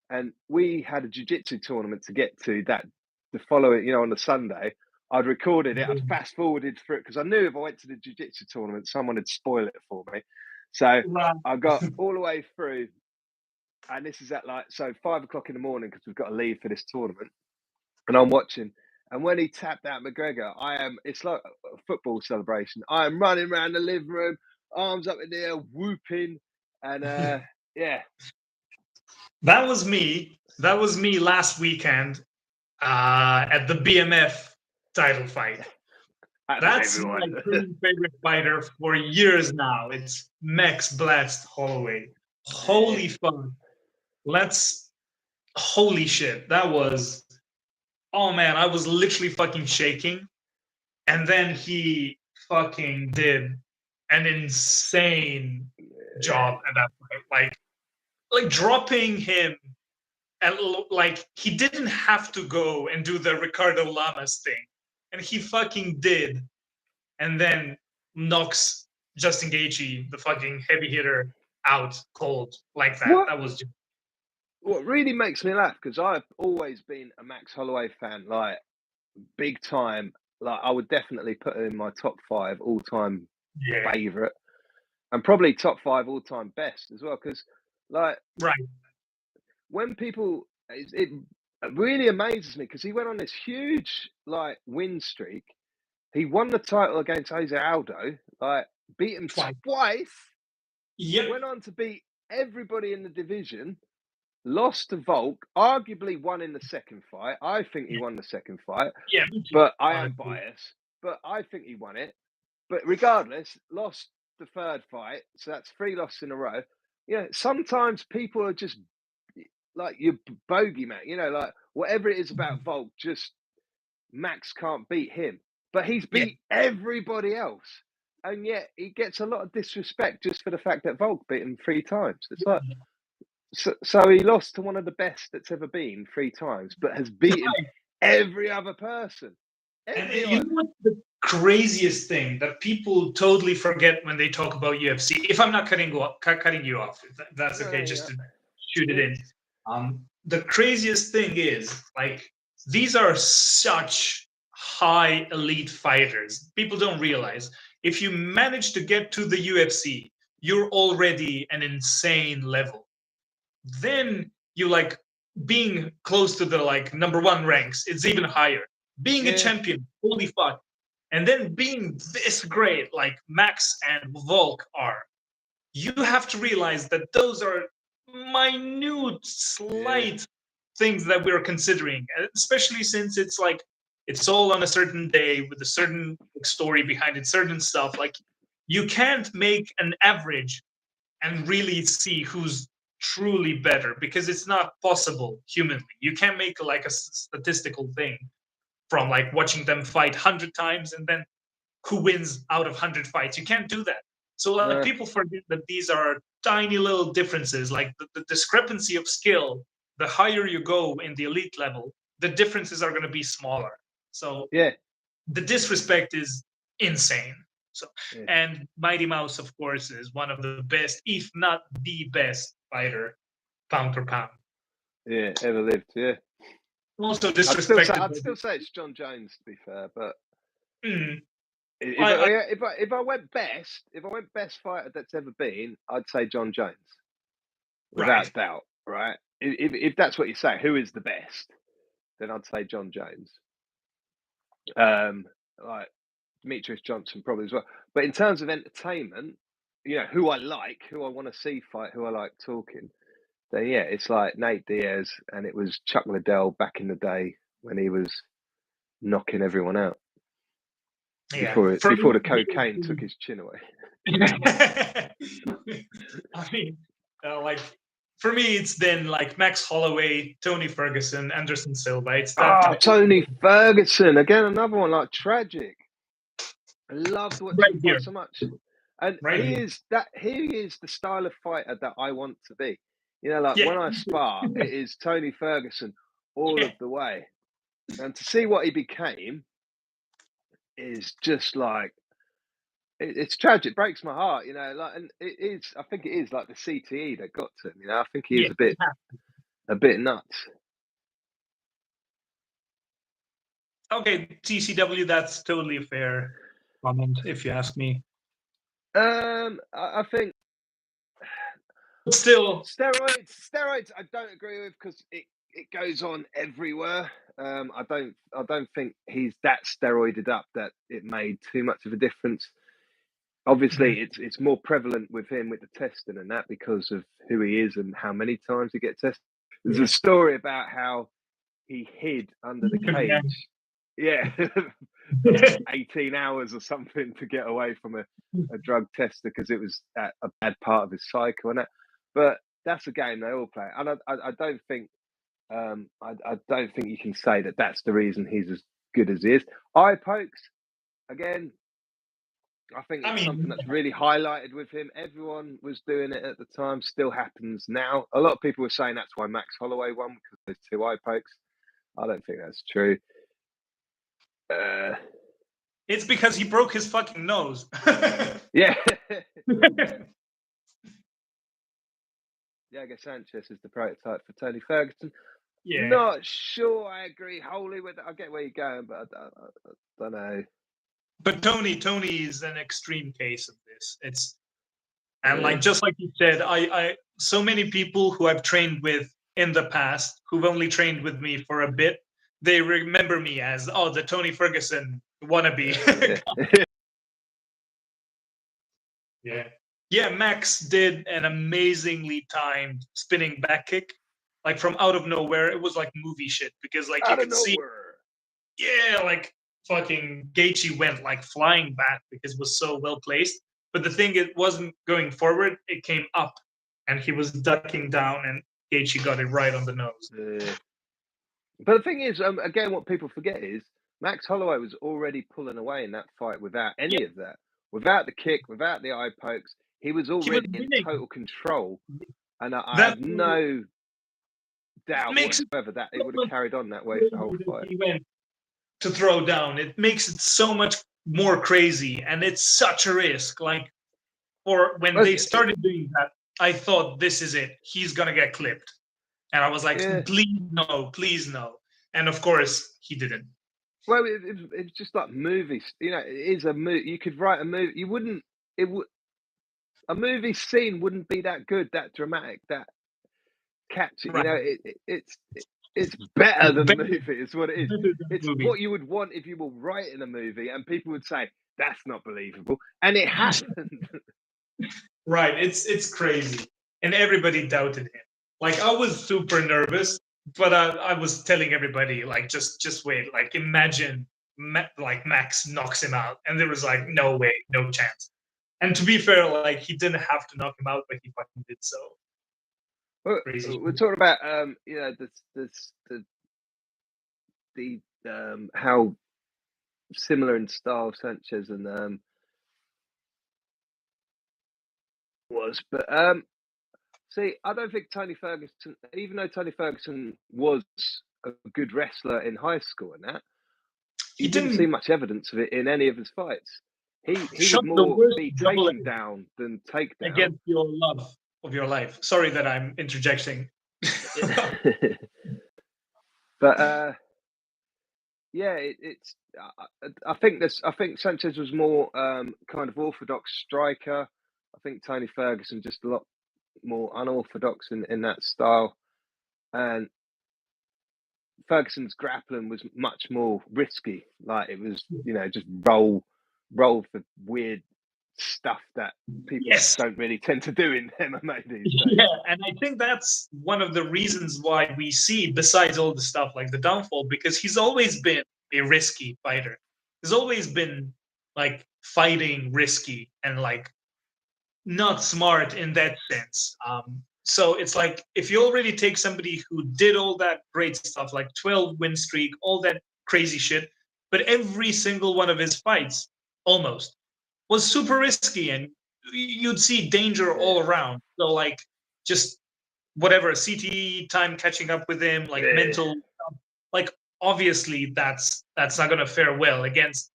and we had a jiu-jitsu tournament to get to that the following, on the Sunday. I'd recorded it. I'd fast forwarded through it because I knew if I went to the jiu-jitsu tournament, someone would spoil it for me. So Right. I got all the way through, and this is at 5 o'clock in the morning because we've got to leave for this tournament. And I'm watching, and when he tapped out McGregor, it's like a football celebration. I am running around the living room, arms up in the air, whooping, and yeah. That was me. That was me last weekend at the BMF title fight. That's my favorite fighter for years now. It's Max Blast Holloway. Holy fuck. Holy shit. That was, oh man, I was literally fucking shaking. And then he fucking did an insane job at that point. Like dropping him, and like he didn't have to go and do the Ricardo Lamas thing, and he fucking did, and then knocks Justin Gaethje, the fucking heavy hitter, out cold like that. That was just... What really makes me laugh, because I've always been a Max Holloway fan, like big time. Like I would definitely put him in my top 5 all-time favorite, and probably top 5 all-time best as well. Because like when people, it really amazes me because he went on this huge like win streak. He won the title against Jose Aldo, like beat him twice. Yep. Went on to beat everybody in the division. Lost to Volk, arguably won in the second fight. I think he won the second fight. Yeah, but I am biased. But I think he won it. But regardless, lost the third fight. So that's 3 losses in a row. Yeah, sometimes people are just like your bogeyman. Like whatever it is about Volk, just Max can't beat him. But he's beat everybody else. And yet he gets a lot of disrespect just for the fact that Volk beat him 3 times. It's like... So he lost to one of the best that's ever been 3 times, but has beaten every other person. And you know what the craziest thing that people totally forget when they talk about UFC? If I'm not cutting you off, if that's okay, just to shoot it in. The craziest thing is, like, these are such high elite fighters. People don't realize if you manage to get to the UFC, you're already an insane level. Then you like being close to the like number 1 ranks, it's even higher. Being a champion, holy fuck. And then being this great, like Max and Volk are, you have to realize that those are minute, slight things that we're considering, especially since it's like it's all on a certain day with a certain story behind it, certain stuff. Like you can't make an average and really see who's truly better, because it's not possible humanly. You can't make like a statistical thing from like watching them fight 100 times and then who wins out of 100 fights. You can't do that. So like people forget that these are tiny little differences, like the discrepancy of skill. The higher you go in the elite level, the differences are going to be smaller. So the disrespect is insane. So and Mighty Mouse, of course, is one of the best, if not the best fighter, pound for pound. Yeah, ever lived. Yeah. Also disrespected. I'd still say it's John Jones, to be fair, but if I went best fighter that's ever been, I'd say John Jones, without doubt. Right? If that's what you say, who is the best? Then I'd say John Jones. Like Demetrius Johnson probably as well. But in terms of entertainment, who I like, who I want to see fight, who I like talking, then it's like Nate Diaz, and it was Chuck Liddell back in the day when he was knocking everyone out. Before the cocaine took his chin away. I mean, like for me, it's been like Max Holloway, Tony Ferguson, Anderson Silva. It's that Tony Ferguson again, another one like tragic. I loved watching Right him here, fight so much. And right here. he is the style of fighter that I want to be. You know, like Yeah, when I spar, it is Tony Ferguson all yeah. of the way. And to see what he became is just like it's tragic, breaks my heart, you know, like, and it is, I think it is like the CTE that got to him, you know. I think he Yeah. is a bit nuts. Okay, TCW, that's totally a fair comment, if you ask me. I think But still, steroids I don't agree with because it goes on everywhere. I don't think he's that steroided up that it made too much of a difference. mhm, Obviously, it's more prevalent with him with the testing and that because of who he is and how many times he gets tested. There's a yeah. story about how he hid under the Yeah. cage, yeah, for 18 hours or something to get away from a drug tester because it was a bad part of his cycle and that. But that's a game they all play, and I don't think I don't think you can say that that's the reason he's as good as he is. Eye pokes again. I think I it's something mean, that's really highlighted with him. Everyone was doing it at the time, still happens now. A lot of people were saying that's why Max Holloway won because there's two eye pokes. I don't think that's true. Uh, it's because he broke his fucking nose. yeah. Diego Sanchez is the prototype for Tony Ferguson. Yeah, Not sure I agree wholly with it. I get where you're going, but I don't know. but Tony is an extreme case of this. It's and Yeah. like just like you said, I so many people who I've trained with in the past who've only trained with me for a bit, they remember me as the Tony Ferguson wannabe. Yeah. Yeah. Yeah, Max did an amazingly timed spinning back kick. Like from out of nowhere. It was like movie shit because like you Out of could see, nowhere. yeah, like fucking Gaethje went like flying back because it was so well placed. But the thing, it wasn't going forward, it came up and he was ducking down and Gaethje got it right on the nose. But the thing is, again, what people forget is Max Holloway was already pulling away in that fight without Yeah, any of that, without the kick, without the eye pokes. He was he was already in winning. total control, and I That have no doubt makes it whatsoever that it so would have much carried on that way for the whole crazy that fight. he went to throw down. It makes it so much more crazy, and it's such a risk. Like, or when Well, they started doing that, I thought this is it. He's gonna get clipped, and I was like, yeah. please no. And of course, he didn't. Well, it's just like movies. You know, it is a movie. You could write a movie. You wouldn't. It would. A movie scene wouldn't be that good, that dramatic, that catchy. You Right? know, it's better It's than the better, movie. It's what it is. better than It's the movie. what you would want if you were writing a movie, and people would say that's not believable, and it happened. Right? It's crazy, and everybody doubted him. Like I was super nervous, but I was telling everybody like just wait. Like imagine like Max knocks him out, and there was like no way, no chance. And to be fair, like he didn't have to knock him out, but he fucking did so. Crazy. We're talking about you know, the how similar in style Sanchez and was, but see, I don't think Tony Ferguson, even though Tony Ferguson was a good wrestler in high school and that, He you didn't see didn't much evidence of it in any of his fights. He shot would the more worst be double taken down than take down. against your love of your life. Sorry that I'm interjecting. But yeah, it's. I think this. I think Sanchez was more kind of orthodox striker. I think Tony Ferguson just a lot more unorthodox in that style, and Ferguson's grappling was much more risky. Like it was, you know, just roll for weird stuff that people Yes. don't really tend to do in MMA these days. Yeah, and I think that's one of the reasons why we see, besides all the stuff like the downfall, because he's always been a risky fighter. He's always been like fighting risky and like not smart in that sense. So it's like if you already take somebody who did all that great stuff, like 12 win streak, all that crazy shit, but every single one of his fights almost, was super risky, and you'd see danger all around. So like just whatever CTE time catching up with him, like mental, like obviously that's not going to fare well against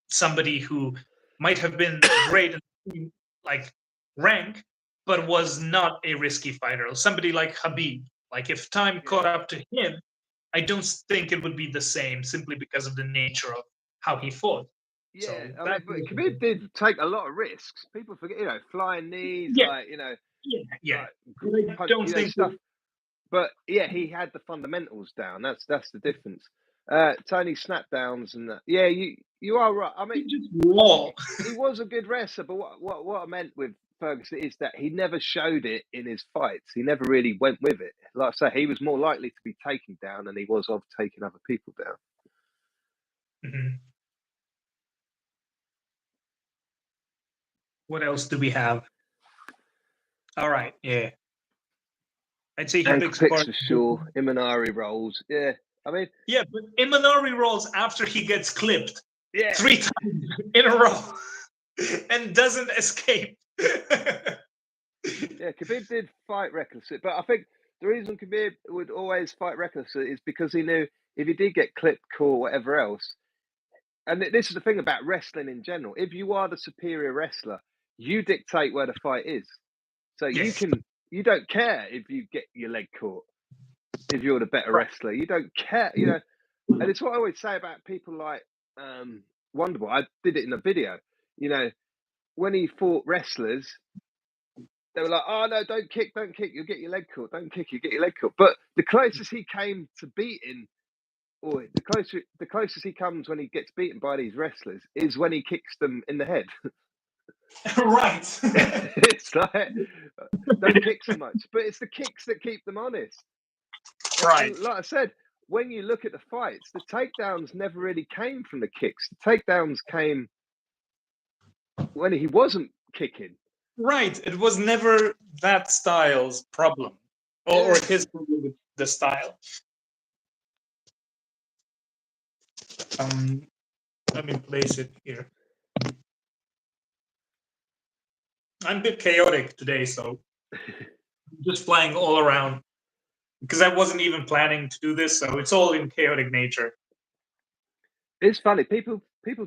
somebody who might have been great in like rank, but was not a risky fighter. Somebody like Khabib, like if time caught up to him, I don't think it would be the same simply because of the nature of how he fought. Yeah, So I that mean, but Khabib did take a lot of risks. People forget, flying knees, yeah, like yeah. like But I punch, don't think stuff. that, But yeah, he had the fundamentals down. That's the difference. Tony snapdowns and that. Yeah, you are right. I mean, he just raw. he was a good wrestler, but what I meant with Ferguson is that he never showed it in his fights. He never really went with it. Like I say, he was more likely to be taken down than he was of taking other people down. Mhm. What else do we have? All right, yeah. I'd say he Ankle picks picks apart. for sure. Imanari rolls. Yeah, I mean, Yeah, but Imanari rolls after he gets clipped yeah, 3 times in a row and doesn't escape. yeah. Khabib did fight recklessly, but I think the reason Khabib would always fight recklessly is because he knew if he did get clipped, caught, whatever else. And this is the thing about wrestling in general. If you are the superior wrestler, you dictate where the fight is. So Yes. you don't care if you get your leg caught. If you're the better Right. wrestler, you don't care. And it's what I always say about people like Wonderboy. I did it in a video. You know, when he fought wrestlers, they were like, "Oh no, don't kick, you'll get your leg caught. Don't kick, you get your leg caught." But the closest he came to beating, or the closest he comes when he gets beaten by these wrestlers is when he kicks them in the head. Right. It's like don't kick so much, but it's the kicks that keep them honest. Right. And like I said, when you look at the fights, the takedowns never really came from the kicks. The takedowns came when he wasn't kicking. Right. It was never that style's problem, or Yeah. his problem with the style. Um, Let me place it here. I'm a bit chaotic today, so just flying all around because I wasn't even planning to do this, so it's all in chaotic nature. It's funny. People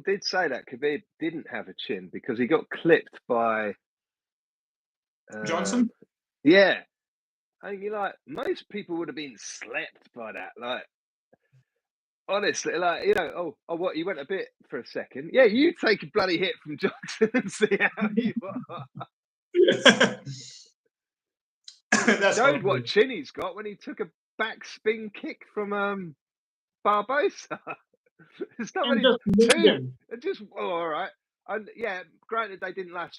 did say that Khabib didn't have a chin because he got clipped by Johnson? yeah. And you're like, most people would have been slept by that. Like, honestly, like, what, you went a bit for a second. Yeah, you take a bloody hit from Johnson and see how you are. That's Showed what probably chin he's got when he took a back spin kick from Barbosa. It's not and really just made two. him. It just all right. And yeah, granted they didn't land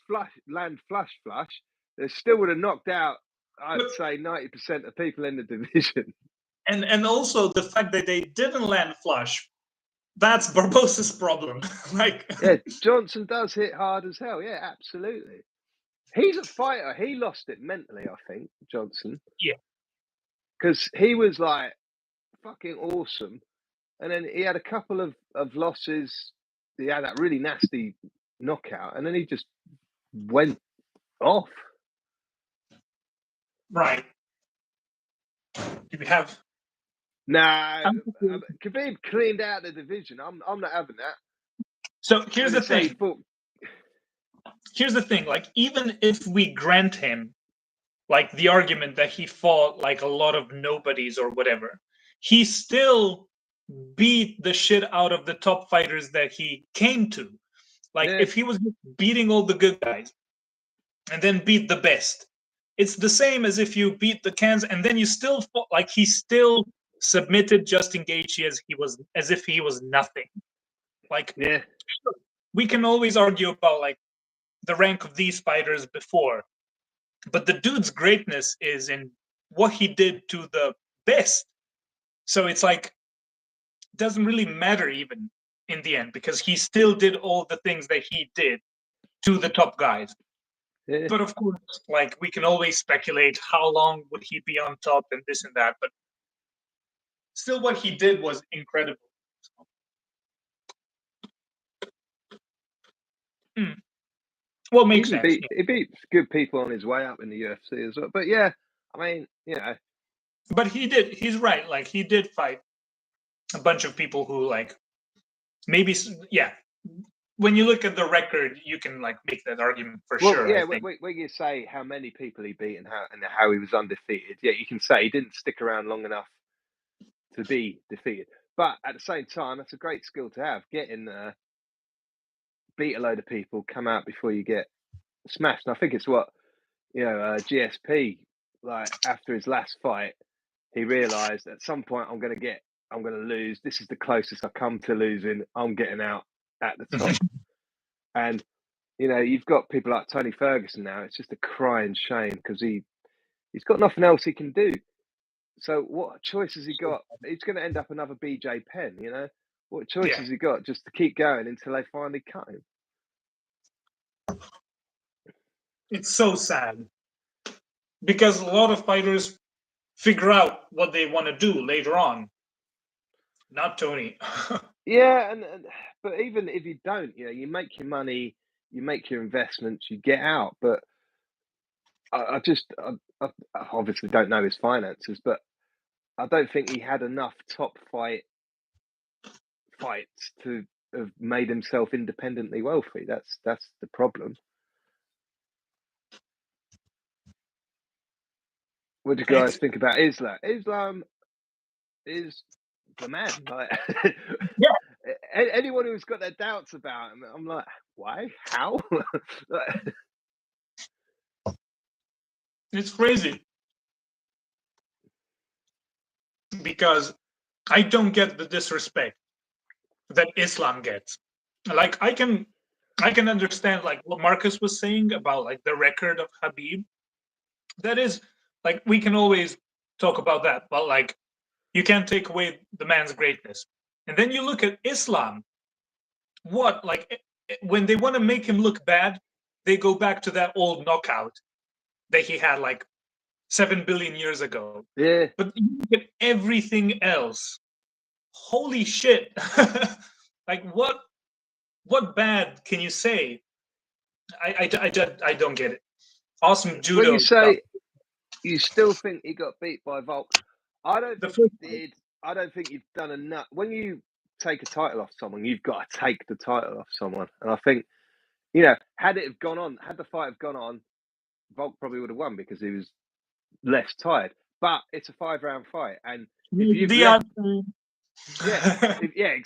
flush. They still would have knocked out, I'd But, say, 90% of people in the division. and also the fact that they didn't land flush, that's Barbosa's problem. Like Yeah, Johnson does hit hard as hell. Yeah, absolutely. He's a fighter. He lost it mentally, I think, Johnson, yeah, because he was like fucking awesome. And then he had a couple of losses. He had that really nasty knockout, and then he just went off. right. Do we have Nah, Khabib cleaned out the division. I'm not having that. so here's When the he said he thing. fought, Here's the thing. Like, even if we grant him like the argument that he fought like a lot of nobodies or whatever, he still beat the shit out of the top fighters that he came to. Like, yeah, if he was beating all the good guys and then beat the best, it's the same as if you beat the cans and then you still fought, like he still submitted Justin Gaethje as if he was nothing. Like, yeah, we can always argue about like the rank of these fighters before, but the dude's greatness is in what he did to the best. So it's like, doesn't really matter even in the end because he still did all the things that he did to the top guys. yeah. But of course, like, we can always speculate how long would he be on top and this and that, but still what he did was incredible. Well, makes sense. He beat good people on his way up in the UFC as well. But yeah, I mean, But he's right. Like, he did fight a bunch of people who, like, maybe, yeah. When you look at the record, you can, like, make that argument for well, sure. yeah. I think. When you say how many people he beat and how he was undefeated, yeah, you can say he didn't stick around long enough to be defeated. But at the same time, that's a great skill to have. Getting beat a load of people, come out before you get smashed. And I think it's what GSP, like after his last fight, he realised at some point I'm going to lose. This is the closest I come to losing. I'm getting out at the top. And you've got people like Tony Ferguson now. It's just a crying shame because he's got nothing else he can do. So what choice has he got? He's going to end up another BJ Penn. What choice has he got just to keep going until they finally cut him? It's so sad because a lot of fighters figure out what they want to do later on. Not Tony. Yeah, but even if you don't, you make your money, you make your investments, you get out. But I obviously don't know his finances, but I don't think he had enough top fights to have made himself independently wealthy. That's the problem. What do you guys think about Islam? Islam is the man. Like, anyone who's got their doubts about him, I'm like, why? How? It's crazy because I don't get the disrespect that Islam gets. Like, I can understand, like, what Marcus was saying about, like, the record of Khabib. That is, like, we can always talk about that, but, like, you can't take away the man's greatness. And then you look at Islam. What, like, when they want to make him look bad, they go back to that old knockout that he had, like, 7 billion years ago. Yeah. But you look at everything else. Holy shit. Like, what bad can you say? I don't get it. Awesome judo. When you say you still think he got beat by Volk, I don't think you've done enough. When you take a title off someone, you've got to take the title off someone. And I think, had the fight have gone on, Volk probably would have won because he was less tired. But it's a 5-round fight, and if you've exactly. Yeah,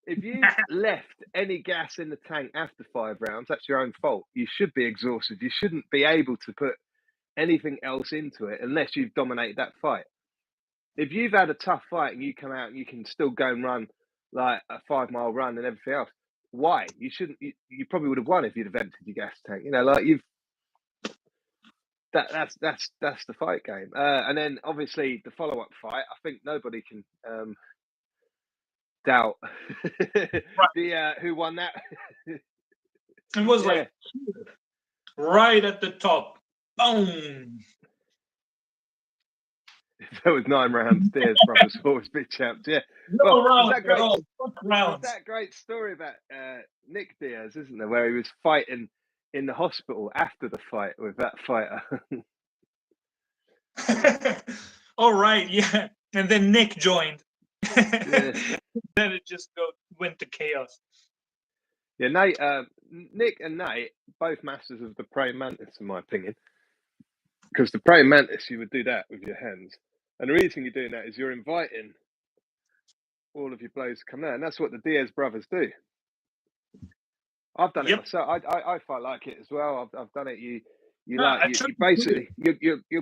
if you left any gas in the tank after 5 rounds, that's your own fault. You should be exhausted. You shouldn't be able to put anything else into it unless you've dominated that fight. If you've had a tough fight and you come out and you can still go and run like a 5-mile run and everything else, why? You shouldn't. You probably would have won if you'd have emptied your gas tank. Like you've. That's the fight game. And then obviously the follow-up fight. I think nobody can doubt the who won that. It was like right at the top. Boom. There was 9 rounds. Diaz brothers always be champs. Yeah. That great story about Nick Diaz, isn't there? Where he was fighting in the hospital after the fight with that fighter. All right, yeah. And then Nick joined. Then it just went to chaos. Yeah, Nick and Nate, both masters of the praying mantis, in my opinion. Because the praying mantis, you would do that with your hands. And the reason you're doing that is you're inviting all of your blows to come out. And that's what the Diaz brothers do. I've done it myself. I fight like it as well. I've done it. You're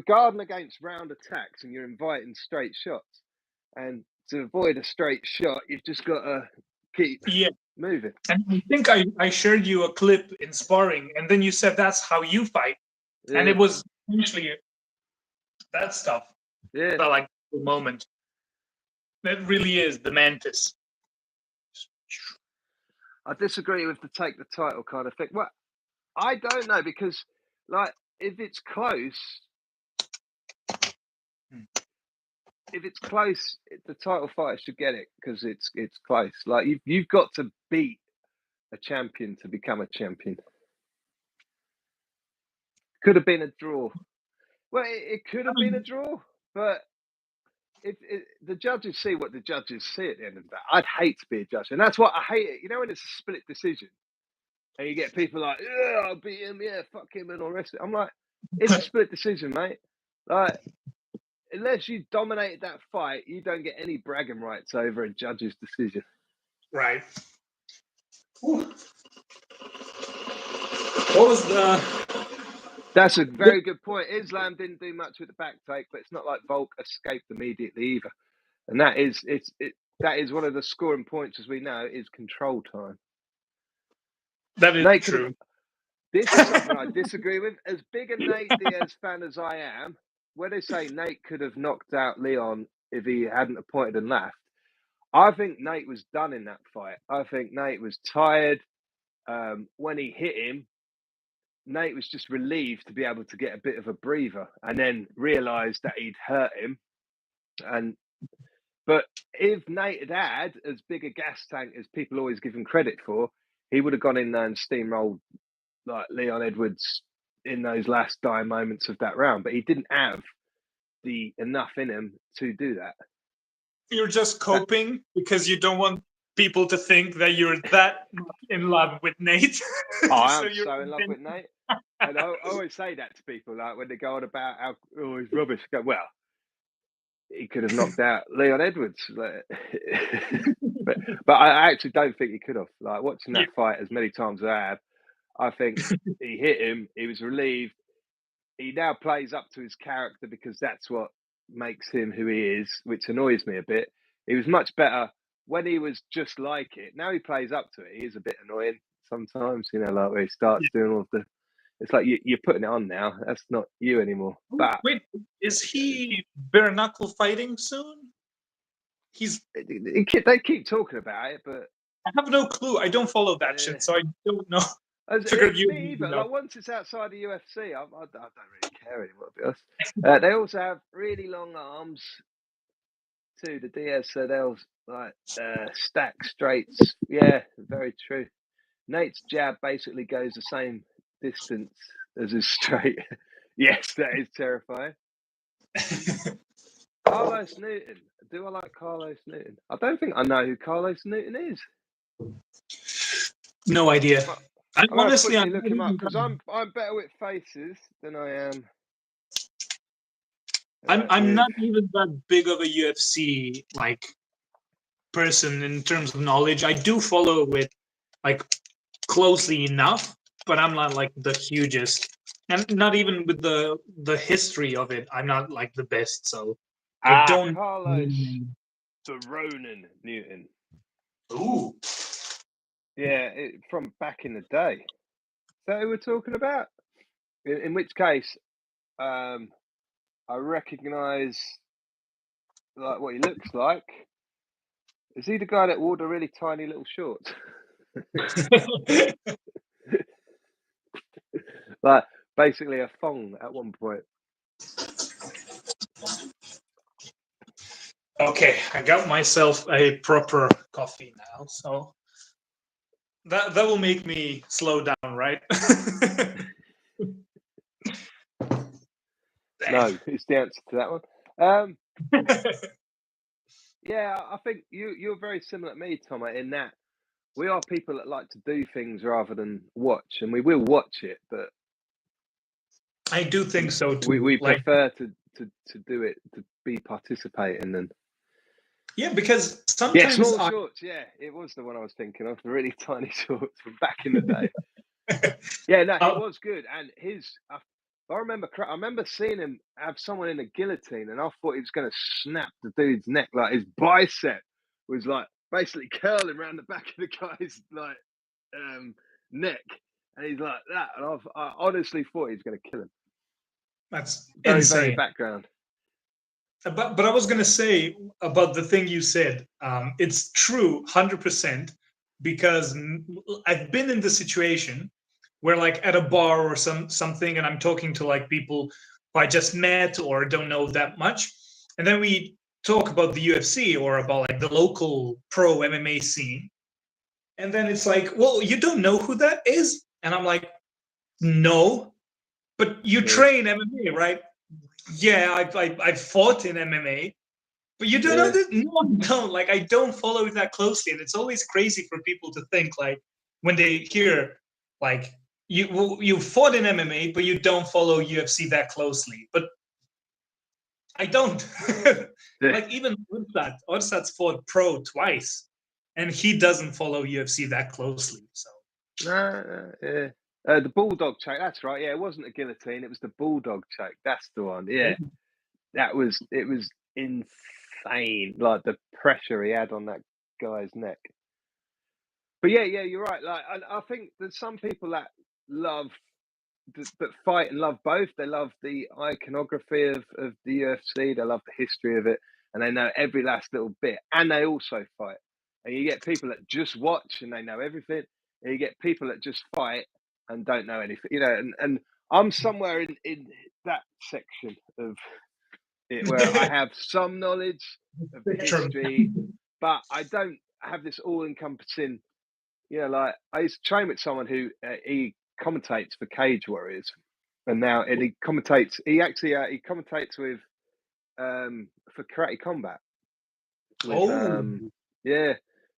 guarding against round attacks and you're inviting straight shots. And to avoid a straight shot, you've just got to keep moving. And I think I shared you a clip in sparring, and then you said that's how you fight. And it was usually that stuff. Yeah. But like the moment. That really is the mantis. I disagree with the take the title kind of thing. Well, I don't know, because like if it's close, the title fighter should get it because it's close. Like you've got to beat a champion to become a champion. Could have been a draw. Well, it could have been a draw, but the judges see what the judges see at the end of the day. I'd hate to be a judge, and that's what I hate it. You know, when it's a split decision, and you get people like, "Yeah, I'll beat him. Yeah, fuck him," and all the rest of it. I'm like, it's a split decision, mate. Like, unless you dominated that fight, you don't get any bragging rights over a judge's decision. Right. Ooh. What was the? That's a very good point. Islam didn't do much with the back take, but it's not like Volk escaped immediately either. And that is that is one of the scoring points, as we know, is control time. That is true. This is something I disagree with. As big a Nate Diaz fan as I am, when they say Nate could have knocked out Leon if he hadn't appointed and left, I think Nate was done in that fight. I think Nate was tired. When he hit him, Nate was just relieved to be able to get a bit of a breather, and then realised that he'd hurt him. But if Nate had as big a gas tank as people always give him credit for, he would have gone in there and steamrolled like Leon Edwards in those last dying moments of that round. But he didn't have the enough in him to do that. You're just coping because you don't want people to think that you're that in love with Nate. I am so in love with Nate. And I always say that to people, like when they go on about how he's rubbish. I go, well, he could have knocked out Leon Edwards, but I actually don't think he could have. Like watching that fight as many times as I have, I think he hit him. He was relieved. He now plays up to his character because that's what makes him who he is, which annoys me a bit. He was much better when he was just like it. Now he plays up to it. He is a bit annoying sometimes, you know, like where he starts doing all of the. It's like you're putting it on now. That's not you anymore. But wait, is he bare knuckle fighting soon? They keep talking about it, but I have no clue. I don't follow that shit, so I don't know. Me either. Like once it's outside the UFC, I don't really care anymore. To be honest. They also have really long arms too. The Diaz, so they'll like stack straights. Yeah, very true. Nate's jab basically goes the same distance as his straight. Yes, that is terrifying. Carlos Newton. Do I like Carlos Newton? I don't think I know who Carlos Newton is. No idea. Honestly, I'm look him up because I'm better with faces than I am. I'm not even that big of a UFC like person in terms of knowledge. I do follow it like closely enough, but I'm not like the hugest, and not even with the history of it. I'm not like the best, so I don't. Carlos the Ronan Newton. Ooh. Yeah, from back in the day. Is that who we're talking about? In which case, I recognise like what he looks like. Is he the guy that wore the really tiny little shorts? Like basically a thong at one point. Okay, I got myself a proper coffee now, so that will make me slow down, right? No, it's the answer to that one. Yeah, I think you're very similar to me, Tom, in that we are people that like to do things rather than watch, and we will watch it, but I do think so too. We prefer to do it, to be participating than. Yeah, because sometimes small shorts. Yeah, it was the one I was thinking of. The really tiny shorts from back in the day. Yeah, no, it was good, and I remember seeing him have someone in a guillotine, and I thought he was going to snap the dude's neck. Like his bicep was like basically curling around the back of the guy's like neck, and he's like that. And I honestly thought he was going to kill him. That's very, insane. very background. But I was going to say about the thing you said. It's true, 100%, because I've been in the situation where, like, at a bar or something, and I'm talking to like people who I just met or don't know that much, and then we talk about the UFC or about like the local pro MMA scene, And then it's like, well, you don't know who that is? And I'm like, no, but you train MMA, right? Yeah, I've fought in MMA, but you don't know this? No, I don't. Like, I don't follow it that closely. And it's always crazy for people to think, like, when they hear, like, you fought in MMA, but you don't follow UFC that closely. But I don't. Like, even Orsat's fought pro twice, and he doesn't follow UFC that closely. So the bulldog choke. That's right. Yeah, it wasn't a guillotine. It was the bulldog choke. That's the one. Yeah, it was insane. Like the pressure he had on that guy's neck. But yeah, you're right. Like I think there's some people that love that fight and love both. They love the iconography of the UFC. They love the history of it, and they know every last little bit. And they also fight. And you get people that just watch and they know everything. And you get people that just fight and don't know anything. You know, and I'm somewhere in that section of it where I have some knowledge of the history, but I don't have this all-encompassing. You know, like I used to train with someone who he commentates for Cage Warriors, and he commentates. He actually he commentates with for Karate Combat. With, yeah,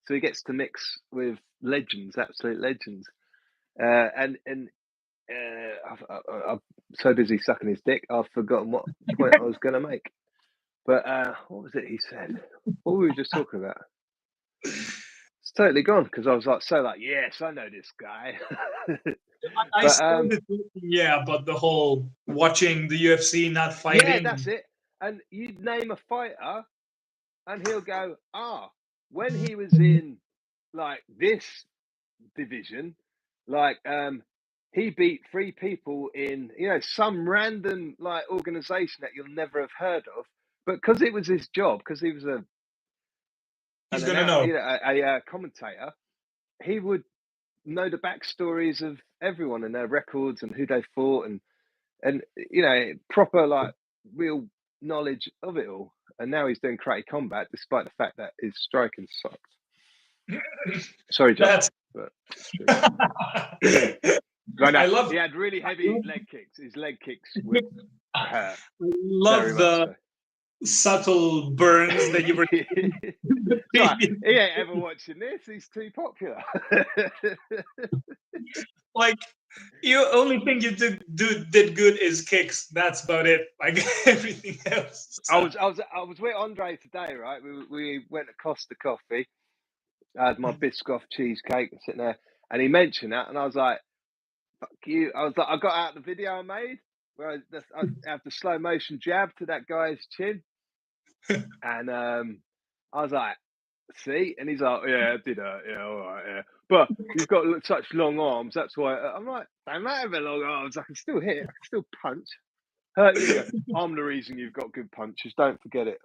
so he gets to mix with legends, absolute legends, and I'm so busy sucking his dick, I've forgotten what point I was going to make. But what was it he said? What were we just talking about? It's totally gone because I was like, yes, I know this guy. I started thinking, about the whole watching the UFC, not fighting. Yeah, that's it. And you'd name a fighter, and he'll go, when he was in like this division, like he beat 3 people in some random like organization that you'll never have heard of, but because it was his job, because he was a commentator, he would know the backstories of everyone and their records and who they fought and proper like real knowledge of it all. And now he's doing Karate Combat despite the fact that his striking sucks. Sorry, Josh. I love. He had really heavy leg kicks. His leg kicks would hurt. I love the subtle burns that you were. Like, he ain't ever watching this. He's too popular. Like, you only thing you did good is kicks. That's about it. Like everything else. I was with Andre today, right? We went to Costa Coffee. I had my Biscoff cheesecake sitting there, and he mentioned that, and I was like, "Fuck you!" I was like, I got out the video I made where I have the slow motion jab to that guy's chin, and I was like, "See," and he's like, "Yeah, I did that. Yeah, all right, yeah." But you've got such long arms. That's why I'm like, "Don't matter about long arms. I can still hit. I can still punch." I'm the reason you've got good punches. Don't forget it.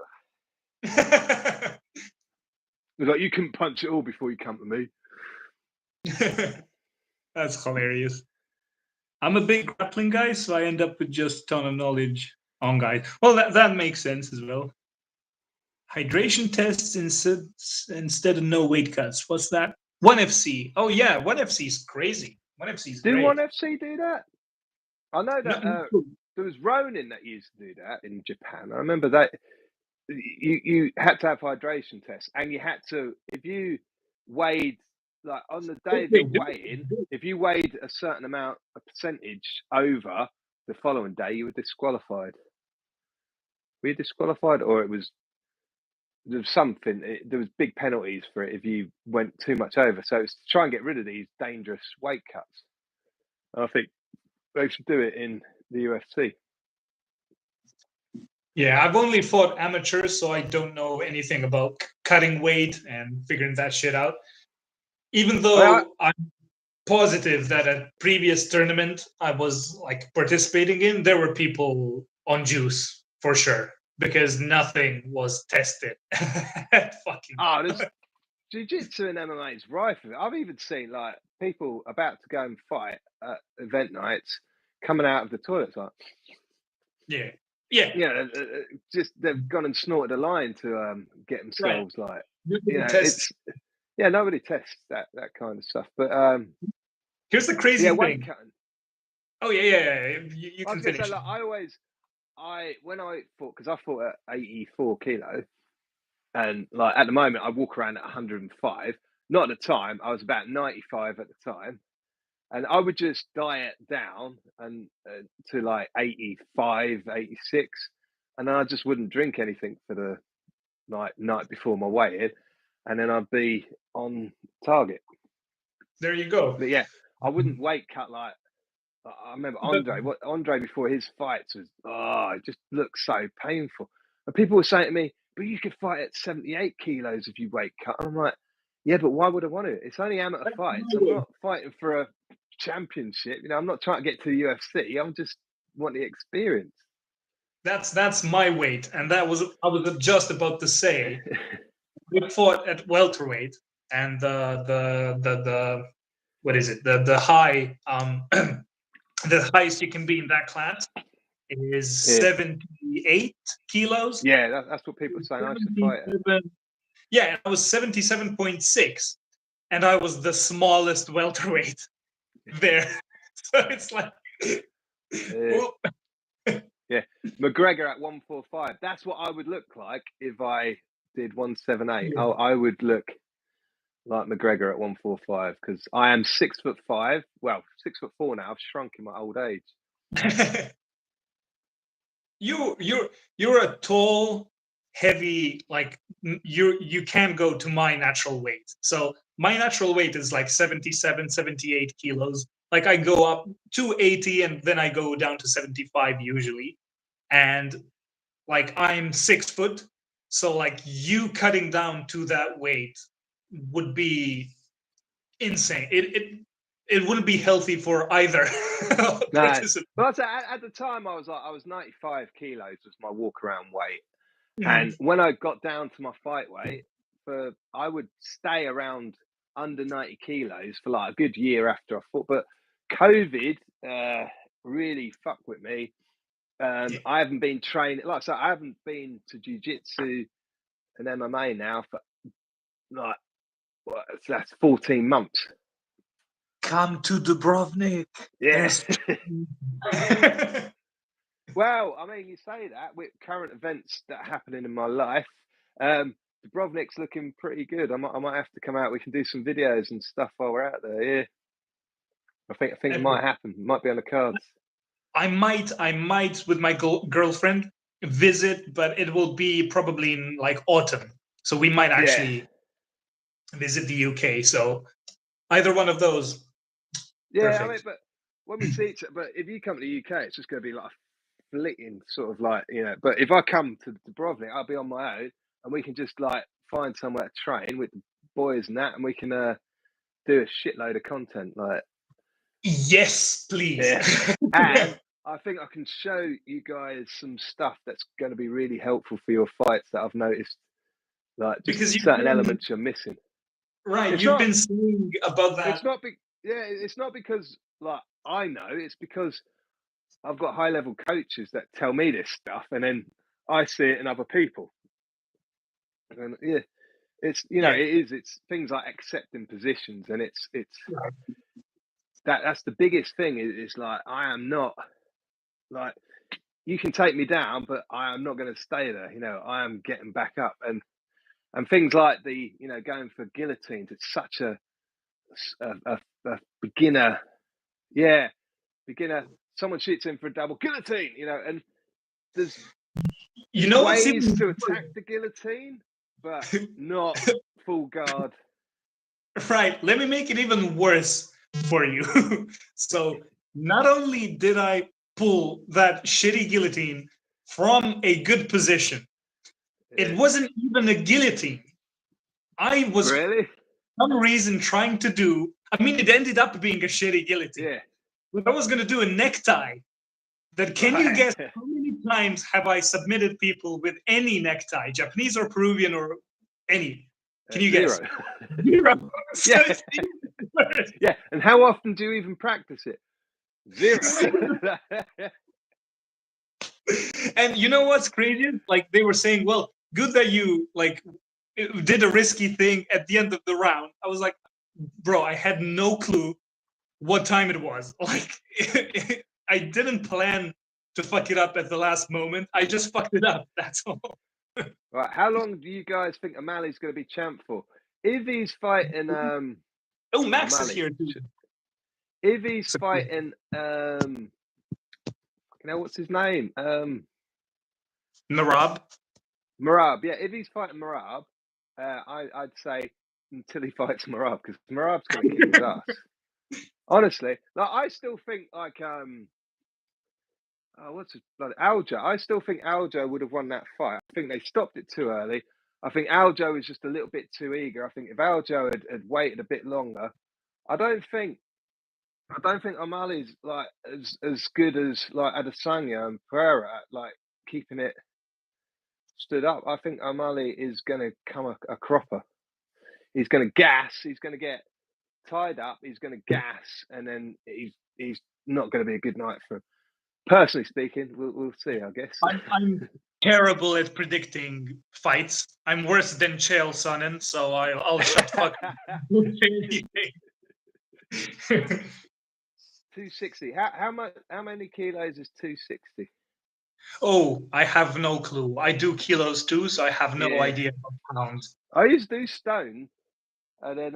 It's like, you couldn't punch it all before you come to me. That's hilarious. I'm a big grappling guy, so I end up with just a ton of knowledge on guys. Well, that makes sense as well. Hydration tests instead of no weight cuts. What's that? ONE FC. Oh yeah, ONE FC is crazy. ONE FC is great. Did ONE FC do that? I know that there was Ronin that used to do that in Japan. I remember that you had to have hydration tests, and you had to, if you weighed, like on the day of your weigh-in, if you weighed a certain amount, a percentage over the following day, you were disqualified. Were you disqualified, or there was something? There was big penalties for it if you went too much over. So it's to try and get rid of these dangerous weight cuts. And I think they should do it in the UFC. Yeah, I've only fought amateurs, so I don't know anything about cutting weight and figuring that shit out. Even though I'm positive that at previous tournament I was like participating in, there were people on juice for sure, because nothing was tested. There's jiu-jitsu and MMA is rife with it. I've even seen like people about to go and fight at event nights coming out of the toilets like, just they've gone and snorted a line to get themselves right. Like, Yeah, nobody tests that kind of stuff. But Here's the yeah, crazy weight thing. cutting. Oh yeah. You I can was gonna say, finish. like, when I fought, because I fought at 84 kilo, and like at the moment I walk around at 105. Not at the time, I was about 95 at the time, and I would just diet down and to like 85, 86, and then I just wouldn't drink anything for the night before my weigh in, and then I'd be on target. There you go. But yeah, I wouldn't weight cut like I remember But Andre. What Andre before his fights was, it just looked so painful. And people were saying to me, "But you could fight at 78 kilos if you weight cut." And I'm like, "Yeah, but why would I want to? It's only amateur that's fights. my I'm way. not fighting for a championship. I'm not trying to get to the UFC. I'm just want the experience." That's my weight, and I was just about to say we fought at welterweight, and the what is it? The high the highest you can be in that class is Yeah, 78 kilos. yeah, that's what people are saying. I should fight at. 77, yeah, and I was 77.6, and I was the smallest welterweight there. So it's like, Yeah. whoop. Yeah, McGregor at 145. That's what I would look like if I did 178. I would look like McGregor at 145 because I am 6'5". Well, 6'4" now. I've shrunk in my old age. You're a tall, heavy, like you can go to my natural weight. So my natural weight is like 77, 78 kilos. Like I go up to 80 and then I go down to 75 usually. And like I'm 6 foot. So like you cutting down to that weight would be insane. It wouldn't be healthy for either No, participant. but at the time I was 95 kilos was my walk around weight, and Mhm. when I got down to my fight weight, I would stay around under 90 kilos for like a good year after I fought. But COVID really fucked with me. I haven't been training, like I said, I haven't been to jiu-jitsu and MMA now for like that's 14 months. Come to Dubrovnik. Yeah. There's Well, I mean, you say that with current events that are happening in my life, Dubrovnik's looking pretty good. I might have to come out. We can do some videos and stuff while we're out there. Yeah, I think it might happen. It might be on the cards. I might with my girlfriend visit, but it will be probably in like autumn. So we might Yeah, actually visit the UK. So either one of those, yeah. I mean, perfect. but when we see but if you come to the UK, it's just going to be like a flitting sort of like But if I come to Dubrovnik, I'll be on my own, and we can just like find somewhere to train with the boys and that, and we can do a shitload of content. Like, Yes, please. yeah, and I think I can show you guys some stuff that's going to be really helpful for your fights that I've noticed, like just Because you've certain been elements you're missing. right, It's you've not, been saying about it's that. not, yeah, it's not because like I know, it's because I've got high level coaches that tell me this stuff, and then I see it in other people. And yeah, Yeah, it's things like accepting positions, and it's that's the biggest thing is like I am not like you can take me down, but I am not going to stay there. I am getting back up, and things like the going for guillotines. It's such a beginner, yeah, beginner. Someone shoots in for a double guillotine, and there's you know what's ways even to attack the guillotine, but not full guard. right. Let me make it even worse for you. So not only did I pull that shitty guillotine from a good position, Yeah. it wasn't even a guillotine. I was for Really? some reason trying to do. I mean, it ended up being a shitty guillotine. Yeah. But I was going to do a necktie. That can you Right. guess how many times have I submitted people with any necktie, Japanese or Peruvian or any? Can you guess? 0. Zero. So Yeah. it's even worse. Yeah. And how often do you even practice it? 0. And you know what's crazy? Like they were saying, well, good that you like did a risky thing at the end of the round. I was like, bro, I had no clue what time it was. Like, I didn't plan to fuck it up at the last moment. I just fucked it up. That's all. Right, how long do you guys think O'Malley's going to be champ for? If he's fighting Oh, Max is O'Malley, here too. if he's So- fighting what's his name? Marab. Marab. Yeah, if he's fighting Marab, I'd say until he fights Marab, because Marab's going to kick his ass. Honestly, like I still think like what's his bloody Aljo? I still think Aljo would have won that fight. I think they stopped it too early. I think Aljo was just a little bit too eager. I think if Aljo had waited a bit longer, I don't think O'Malley's like as good as like Adesanya and Pereira at like keeping it stood up. I think O'Malley is going to come a cropper. He's going to gas. He's going to get tied up. He's going to gas, and then he's not going to be a good night for him. Personally speaking, we'll see. I guess I'm terrible at predicting fights. I'm worse than Chael Sonnen, so I'll shut fuck. 260. How much? How many kilos is 260? Oh, I have no clue. I do kilos too, so I have no Yeah. idea of pounds. I used to do stone, and then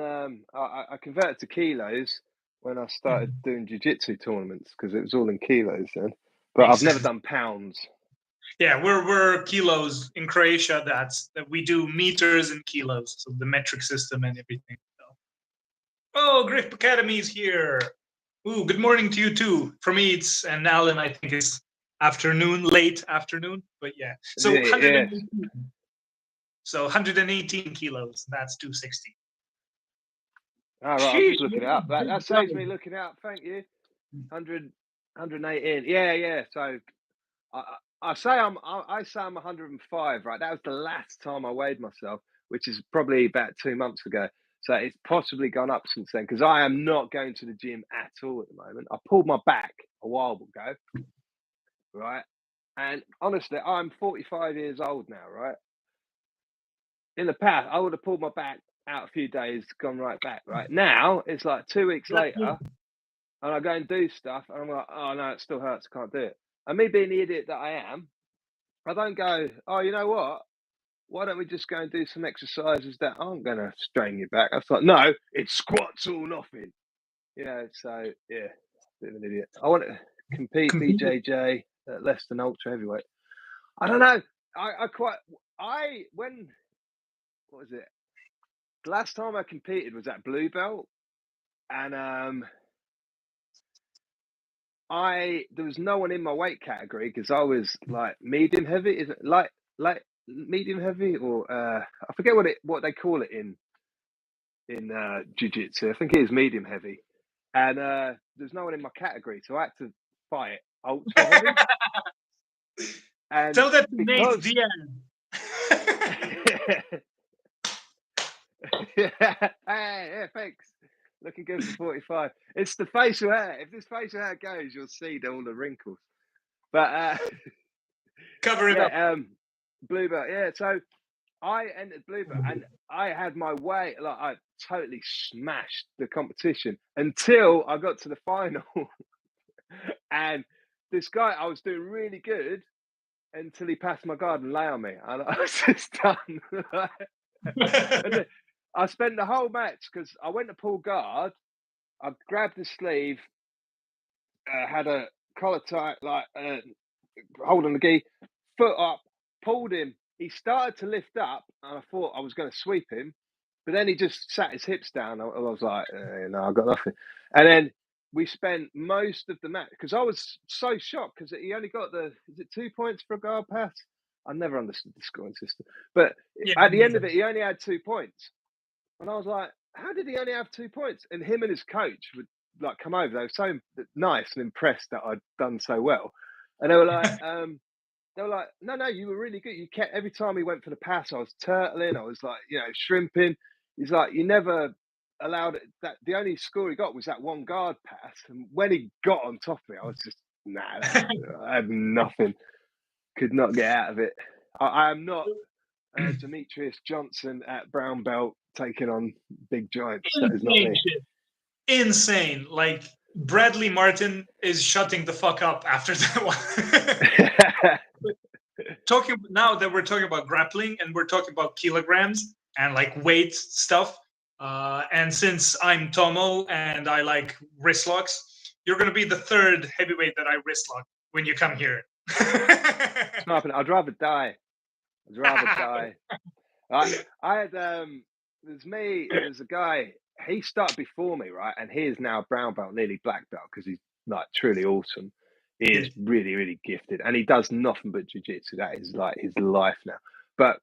I converted to kilos when I started doing jiu-jitsu tournaments, because it was all in kilos then. But I've never done pounds. Yeah, we're kilos in Croatia. That we do meters and kilos, so the metric system and everything. So. Oh, Grip Academy is here. Ooh, good morning to you too. For me, it's and Alan, I think it's afternoon, late afternoon. But yeah, so Yeah, 118. So 118 kilos. That's 260. All right, I'm just looking it up. That saves me looking it up. Thank you. 118. Yeah. So I say I'm 105. Right, that was the last time I weighed myself, which is probably about 2 months ago. So it's possibly gone up since then, because I am not going to the gym at all at the moment. I pulled my back a while ago, right? And honestly, I'm 45 years old now, right? In the past, I would have pulled my back out a few days, gone right back. Right now, it's like 2 weeks later, and I go and do stuff, and I'm like, oh no, it still hurts, I can't do it. And me being the idiot that I am, I don't go, oh, you know what? Why don't we just go and do some exercises that aren't going to strain your back? I was like, no, it's squats or nothing. You know, so yeah, bit of an idiot. I want to compete BJJ at less than ultra heavyweight. I don't know. What was it? The last time I competed was at blue belt, and there was no one in my weight category, because I was like medium heavy. Is it like medium heavy, or I forget what they call it in jiu-jitsu. I think it is medium heavy, and there's no one in my category, so I had to fight ultra heavy. And Tell that to Nate because Diaz. yeah, thanks. Looking good for 45. It's the facial hair. If this facial hair goes, you'll see all the wrinkles. But Cover it up. blue belt. Yeah, so I entered blue belt, and I had my way. Like, I totally smashed the competition until I got to the final. And this guy, I was doing really good until he passed my guard and lay on me, and I was just done. And I spent the whole match, because I went to pull guard. I grabbed the sleeve, had a collar tight, like holding the gi, foot up, pulled him. He started to lift up, and I thought I was going to sweep him, but then he just sat his hips down. I was like, no, I've got nothing. And then we spent most of the match, because I was so shocked, because he only got is it 2 points for a guard pass? I never understood the scoring system. But at the end of it, he only had 2 points. And I was like, how did he only have 2 points? And him and his coach would like come over. They were so nice and impressed that I'd done so well. And they were like, no, you were really good. You kept, every time he went for the pass, I was turtling. I was like, shrimping. He's like, you never allowed it. That the only score he got was that one guard pass. And when he got on top of me, I was just, I had nothing. Could not get out of it. I am not Demetrius Johnson at brown belt taking on big giants. That is not Insane me. shit. Insane. Like Bradley Martin is shutting the fuck up after that one. Talking now that we're talking about grappling and we're talking about kilograms and like weight stuff. And since I'm Tomo and I like wrist locks, you're gonna be the third heavyweight that I wrist lock when you come here. I'd rather die. I'd rather die. I had there's a guy, he started before me, right? And he is now brown belt, nearly black belt, because he's like truly awesome. He is really, really gifted, and he does nothing but jiu-jitsu. That is like his life now. But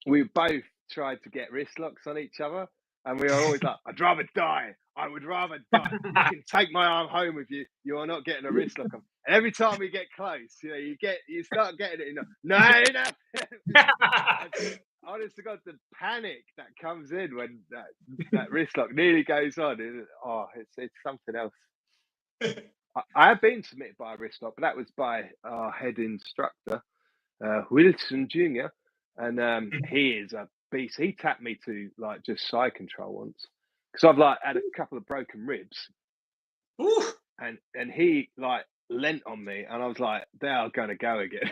we both tried to get wrist locks on each other, and we were always like, I'd rather die. I would rather die. You can take my arm home with you. You are not getting a wrist lock on. And every time we get close, you start getting it. No. Honest to God, the panic that comes in when that wrist lock nearly goes on, it's something else. I have been submitted by a wrist lock, but that was by our head instructor, Wilson Jr., and he is a beast. He tapped me to like just side control once because I've like had a couple of broken ribs, and he like leant on me, and I was like, "They are gonna go again."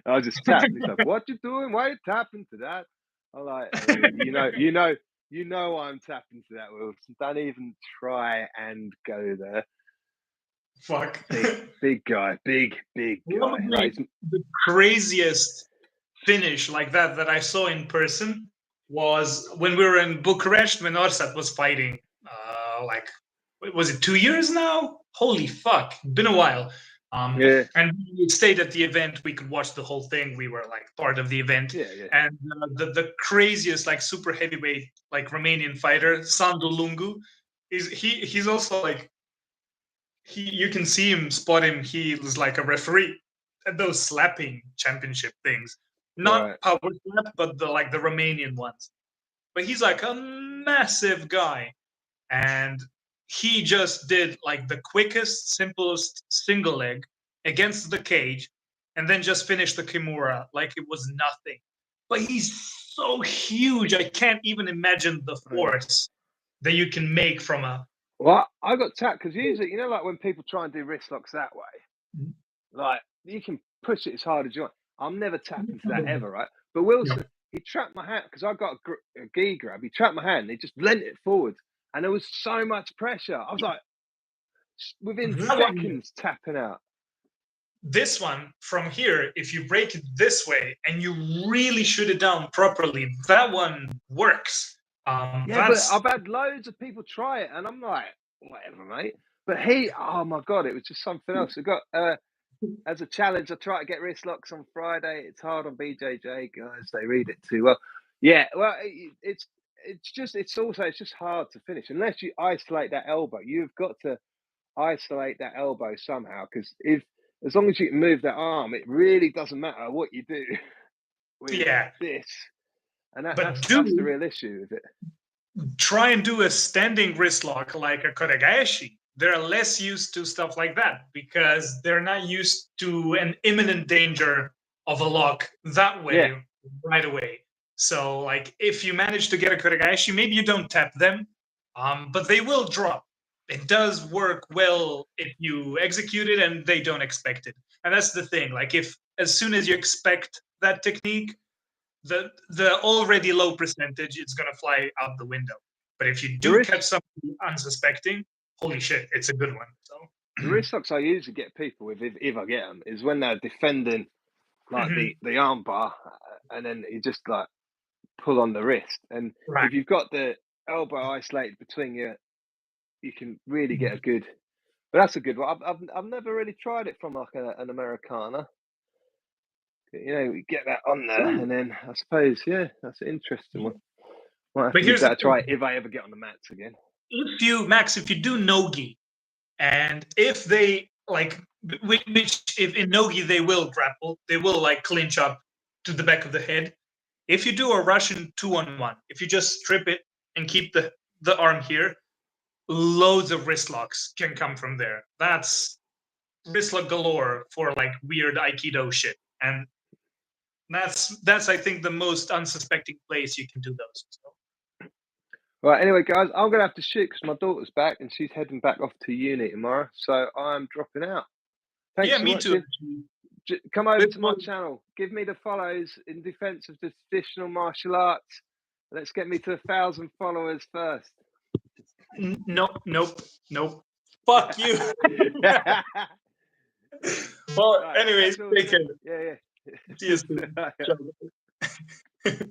I just tapped. He's like, "What you doing? Why are you tapping to that?" I'm like, you know, I'm tapping to that, Wilson. Don't even try and go there. Fuck. Big guy, big guy. The craziest finish like that I saw in person was when we were in Bucharest when Orsat was fighting. Like, was it 2 years now? Holy fuck, been a while. Yeah. And we stayed at the event. We could watch the whole thing. We were like part of the event. Yeah. And the craziest like super heavyweight like Romanian fighter Sandu Lungu he's also like you can see him, spot him. He was like a referee at those slapping championship things, not power slap, but the Romanian ones. But he's like a massive guy, and he just did like the quickest, simplest single leg against the cage, and then just finished the Kimura like it was nothing. But he's so huge, I can't even imagine the force that you can make from a. Well, I got tapped because usually, like when people try and do wrist locks that way, like you can push it as hard as you want. I'm never tapping to that ever, right? But Wilson, he trapped my hand because I got a gi grab. He trapped my hand. And he just leant it forward, and there was so much pressure. I was like, within seconds, tapping out. This one from here, if you break it this way and you really shoot it down properly, that one works. But I've had loads of people try it, and I'm like, whatever, mate. But oh my God, it was just something else. I got as a challenge. I try to get wrist locks on Friday. It's hard on BJJ guys; they read it too well. Yeah, well, it's just hard to finish unless you isolate that elbow. You've got to isolate that elbow somehow because as long as you can move that arm, it really doesn't matter what you do. With this. And that's the real issue with it. Try and do a standing wrist lock like a Kotegaeshi. They're less used to stuff like that because they're not used to an imminent danger of a lock that way right away. So, like, if you manage to get a Kotegaeshi, maybe you don't tap them, but they will drop. It does work well if you execute it and they don't expect it. And that's the thing. Like, if as soon as you expect that technique, the already low percentage, it's going to fly out the window. But if you do catch something unsuspecting, holy shit, it's a good one. So the wrist locks I usually get people with, if I get them, is when they're defending like the arm bar, and then you just like pull on the wrist. And if you've got the elbow isolated between you can really get a good. But that's a good one. I've never really tried it from like an Americana. We get that on there, and then I suppose, that's an interesting one. Might have to give that a try if I ever get on the mats again. If you do nogi, and if they like, if in nogi they will grapple, they will like clinch up to the back of the head. If you do a Russian 2-on-1, if you just strip it and keep the arm here, loads of wrist locks can come from there. That's wrist lock galore for like weird Aikido shit. And That's I think the most unsuspecting place you can do those. So. Right. Anyway, guys, I'm gonna have to shoot because my daughter's back and she's heading back off to uni tomorrow. So I'm dropping out. Thanks Yeah, for me too. watching. Come over This to my was- channel. Give me the follows in defense of the traditional martial arts. Let's get me to 1,000 followers first. Nope. Fuck you. Well, Right, anyways, that's all. take care. Yeah. See you soon. Ciao.